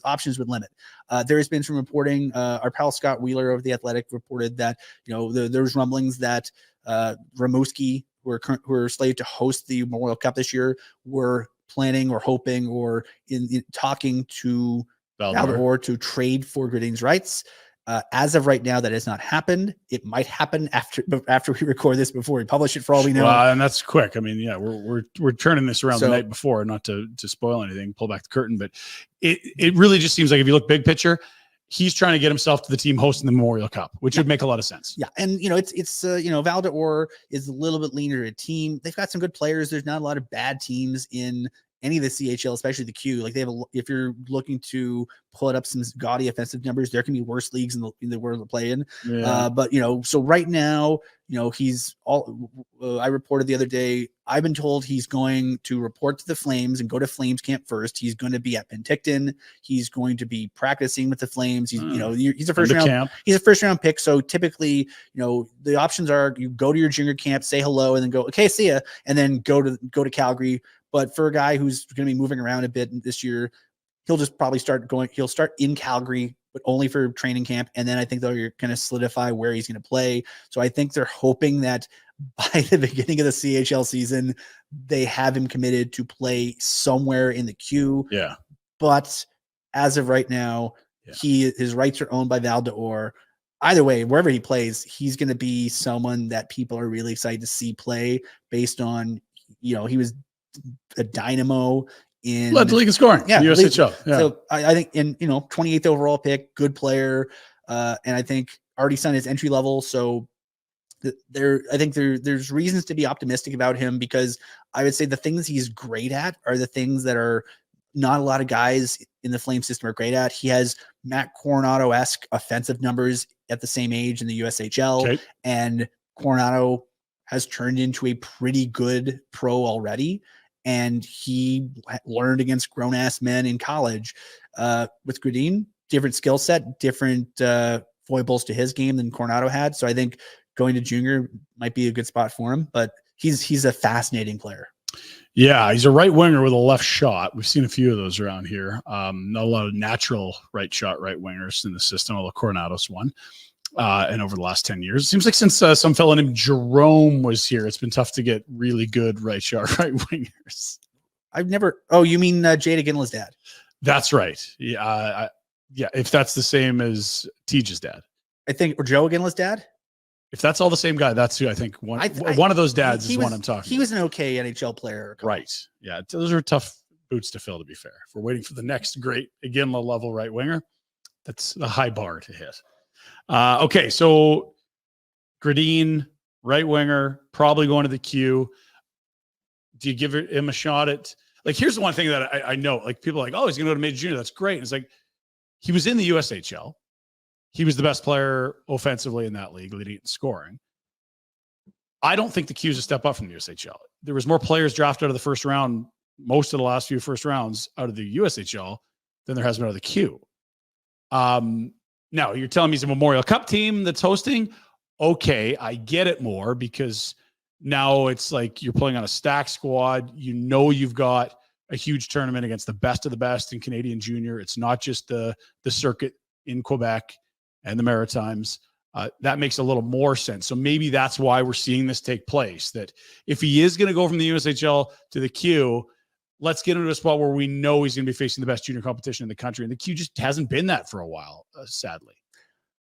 options would limit. There has been some reporting. Our pal Scott Wheeler of The Athletic reported that there's rumblings that Rimouski, who are slated to host the Memorial Cup this year, were planning or hoping or in talking to Val d'Or to trade for Gradine's rights. As of right now, that has not happened. It might happen after we record this, before we publish it, for all we know. And that's quick. I mean, yeah, we're turning this around the night before, not to spoil anything, pull back the curtain, but it really just seems like, if you look big picture, he's trying to get himself to the team hosting the Memorial Cup, which would make a lot of sense. Yeah. And, it's Val d'Or is a little bit leaner a team. They've got some good players. There's not a lot of bad teams in any of the CHL, especially the Q. Like, they have if you're looking to pull up some gaudy offensive numbers, there can be worse leagues in the world to play in. Yeah. But, so right now, he's all, I reported the other day, I've been told he's going to report to the Flames and go to Flames camp first. He's going to be at Penticton. He's going to be practicing with the Flames. He's, he's a first round pick. So typically, the options are you go to your junior camp, say hello, and then go, okay, see ya, and then go to Calgary. But for a guy who's going to be moving around a bit this year, he'll just probably he'll start in Calgary, but only for training camp. And then I think they're going to solidify where he's going to play. So I think they're hoping that by the beginning of the CHL season, they have him committed to play somewhere in the Q. Yeah. But as of right now, his rights are owned by Val d'Or. Either way, wherever he plays, he's going to be someone that people are really excited to see play, based on, he was a dynamo in led the league in scoring. Yeah, USHL. Yeah. So I think 28th overall pick, good player, and I think already signed his entry level. So I think there's reasons to be optimistic about him, because I would say the things he's great at are the things that are not a lot of guys in the Flame system are great at. He has Matt Coronado-esque offensive numbers at the same age in the USHL. Okay. And Coronado has turned into a pretty good pro already. And he learned against grown-ass men in college. With Gradin, different skill set, different foibles to his game than Coronado had. So I think going to junior might be a good spot for him. But he's a fascinating player. Yeah, he's a right winger with a left shot. We've seen a few of those around here. Not a lot of natural right shot right wingers in the system, although Coronado's one. And over the last 10 years, it seems like since some fellow named Jerome was here, it's been tough to get really good right shot right wingers. I've never. Oh, you mean Jada Ginla's dad? That's right. Yeah, yeah. If that's the same as Tej's dad, I think, or Joe Ginla's dad. If that's all the same guy, that's who I think one of those dads is one I'm talking. He was an okay NHL player, right? Yeah, those are tough boots to fill. To be fair, if we're waiting for the next great Ginla level right winger, that's a high bar to hit. Okay, so Gradin, right winger, probably going to the queue. Do you give him a shot at? Like, here's the one thing that I know. Like, people are like, oh, he's going to go to major junior. That's great. And it's like, he was in the USHL. He was the best player offensively in that league, leading in scoring. I don't think the Q's a step up from the USHL. There was more players drafted out of the first round, most of the last few first rounds out of the USHL than there has been out of the Q. Now, you're telling me it's a Memorial Cup team that's hosting? Okay, I get it more because now it's like you're playing on a stack squad. You know you've got a huge tournament against the best of the best in Canadian junior. It's not just the circuit in Quebec and the Maritimes. That makes a little more sense. So maybe that's why we're seeing this take place, that if he is going to go from the USHL to the Q, let's get him to a spot where we know he's going to be facing the best junior competition in the country. And the Q just hasn't been that for a while, sadly.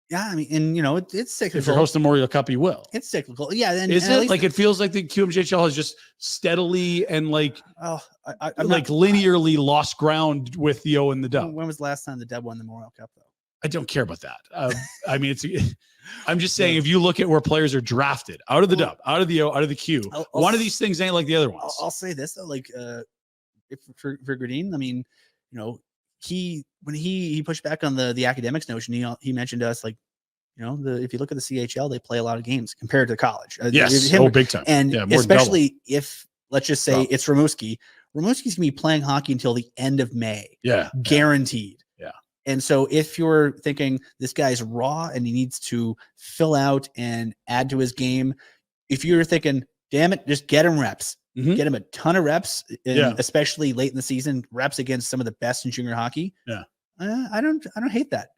Yeah, I mean, and you know, it's cyclical. If you're hosting Memorial Cup, he will. It's cyclical. Yeah. And, is it like, it feels like the QMJHL has just steadily and like, I'm like linearly lost ground with the O and the Dub. When was the last time the Dub won the Memorial Cup, though? I don't care about that. I mean, I'm just saying, if you look at where players are drafted out of the Dub, out of the O, out of the Q, one of these things ain't like the other ones. I'll say this though, like, if for Gradin, I mean, you know, when he pushed back on the academics notion, he mentioned to us, like, you know, if you look at the CHL, they play a lot of games compared to college. Yes, big time. And especially if, let's just say it's Rimouski. Rimouski's gonna be playing hockey until the end of May. Yeah, guaranteed. Yeah. And so if you're thinking this guy's raw and he needs to fill out and add to his game, if you're thinking, damn it, just get him reps. Mm-hmm. Get him a ton of reps, especially late in the season, reps against some of the best in junior hockey. Yeah. I don't hate that.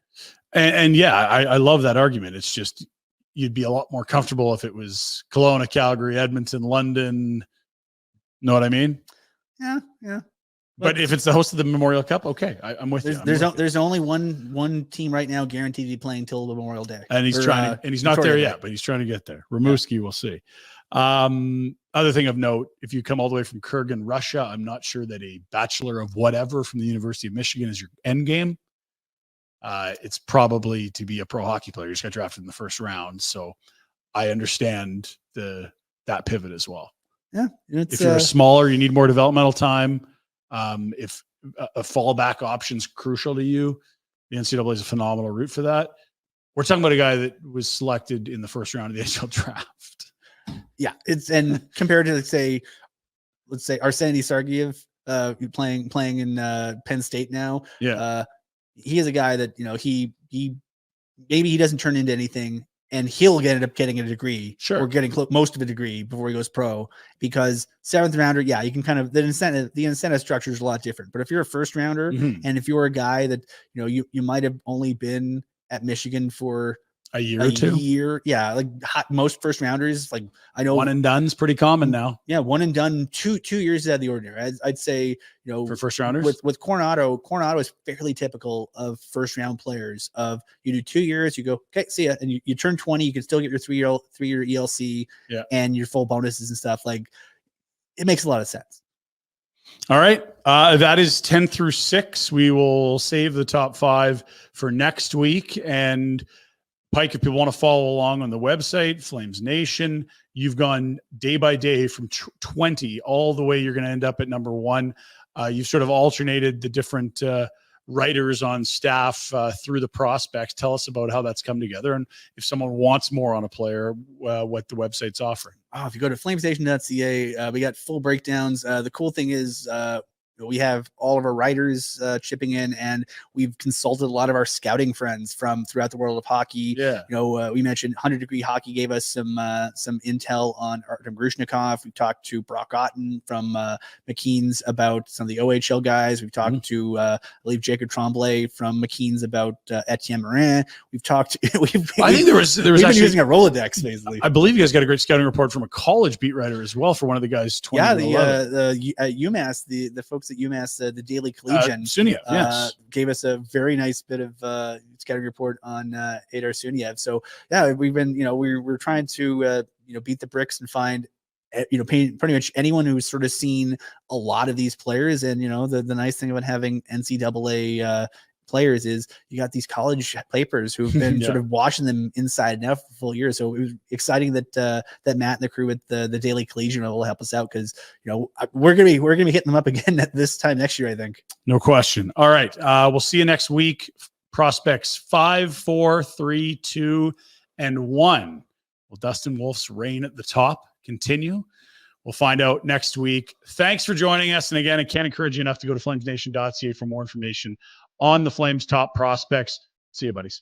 And yeah, I love that argument. It's just, you'd be a lot more comfortable if it was Kelowna, Calgary, Edmonton, London. Know what I mean? Yeah. But if it's the host of the Memorial Cup, okay, I'm with you. There's only one team right now guaranteed to be playing till the Memorial Day, and he's trying, and he's not there yet, but he's trying to get there. Rimouski, we'll see. Other thing of note: if you come all the way from Kurgan, Russia, I'm not sure that a bachelor of whatever from the University of Michigan is your end game. It's probably to be a pro hockey player. You just got drafted in the first round, so I understand that pivot as well. Yeah, if you're smaller, you need more developmental time. If a fallback option is crucial to you, the NCAA is a phenomenal route for that. We're talking about a guy that was selected in the first round of the NHL draft. Yeah, and compared to let's say Arseny Sargiev, playing in Penn State now. Yeah, he is a guy that, you know, he maybe he doesn't turn into anything, and he'll end up getting a degree, or getting most of a degree before he goes pro, because seventh rounder, yeah, you can kind of, the incentive structure is a lot different. But if you're a first rounder, and if you're a guy that, you know, you might have only been at Michigan for a year or two. Yeah, like most first rounders, like I know one and done's pretty common now. Yeah, one and done, 2 years out of the ordinary. I'd say, you know, for first rounders with Coronado is fairly typical of first round players. Of you do 2 years, you go, okay, see ya, and you turn 20, you can still get your 3-year ELC, and your full bonuses and stuff. Like, it makes a lot of sense. All right. That is 10 through 6. We will save the top 5 for next week. And Pike, if people want to follow along on the website, Flames Nation, you've gone day by day from 20 all the way. You're going to end up at number 1. You've sort of alternated the different writers on staff through the prospects. Tell us about how that's come together, and if someone wants more on a player, what the website's offering. Oh, if you go to flamesnation.ca, we got full breakdowns. The cool thing is we have all of our writers chipping in, and we've consulted a lot of our scouting friends from throughout the world of hockey. Yeah. We mentioned 100 Degree Hockey gave us some intel on Artem Grushnikov. We talked to Brock Otten from McKean's about some of the OHL guys. We've talked to, I believe, Jacob Tremblay from McKean's about Etienne Morin. We've talked. I think there was we've been actually using a Rolodex basically. I believe you guys got a great scouting report from a college beat writer as well for one of the guys. Yeah, the UMass, the folks at UMass, the Daily Collegian, Suniev, yes, gave us a very nice bit of scouting report on Adar Suniev. So yeah, we've been, we're trying to beat the bricks and find pretty much anyone who's sort of seen a lot of these players. And the nice thing about having NCAA players is you got these college papers who've been sort of watching them inside and out for a full year. So it was exciting that that Matt and the crew at the Daily Collegian will help us out, because we're gonna be hitting them up again at this time next year, I think. No question. All right, we'll see you next week. Prospects 5, 4, 3, 2, and 1. Will Dustin Wolf's reign at the top continue? We'll find out next week. Thanks for joining us. And again, I can't encourage you enough to go to flamesnation.ca for more information on the Flames top prospects. See you, buddies.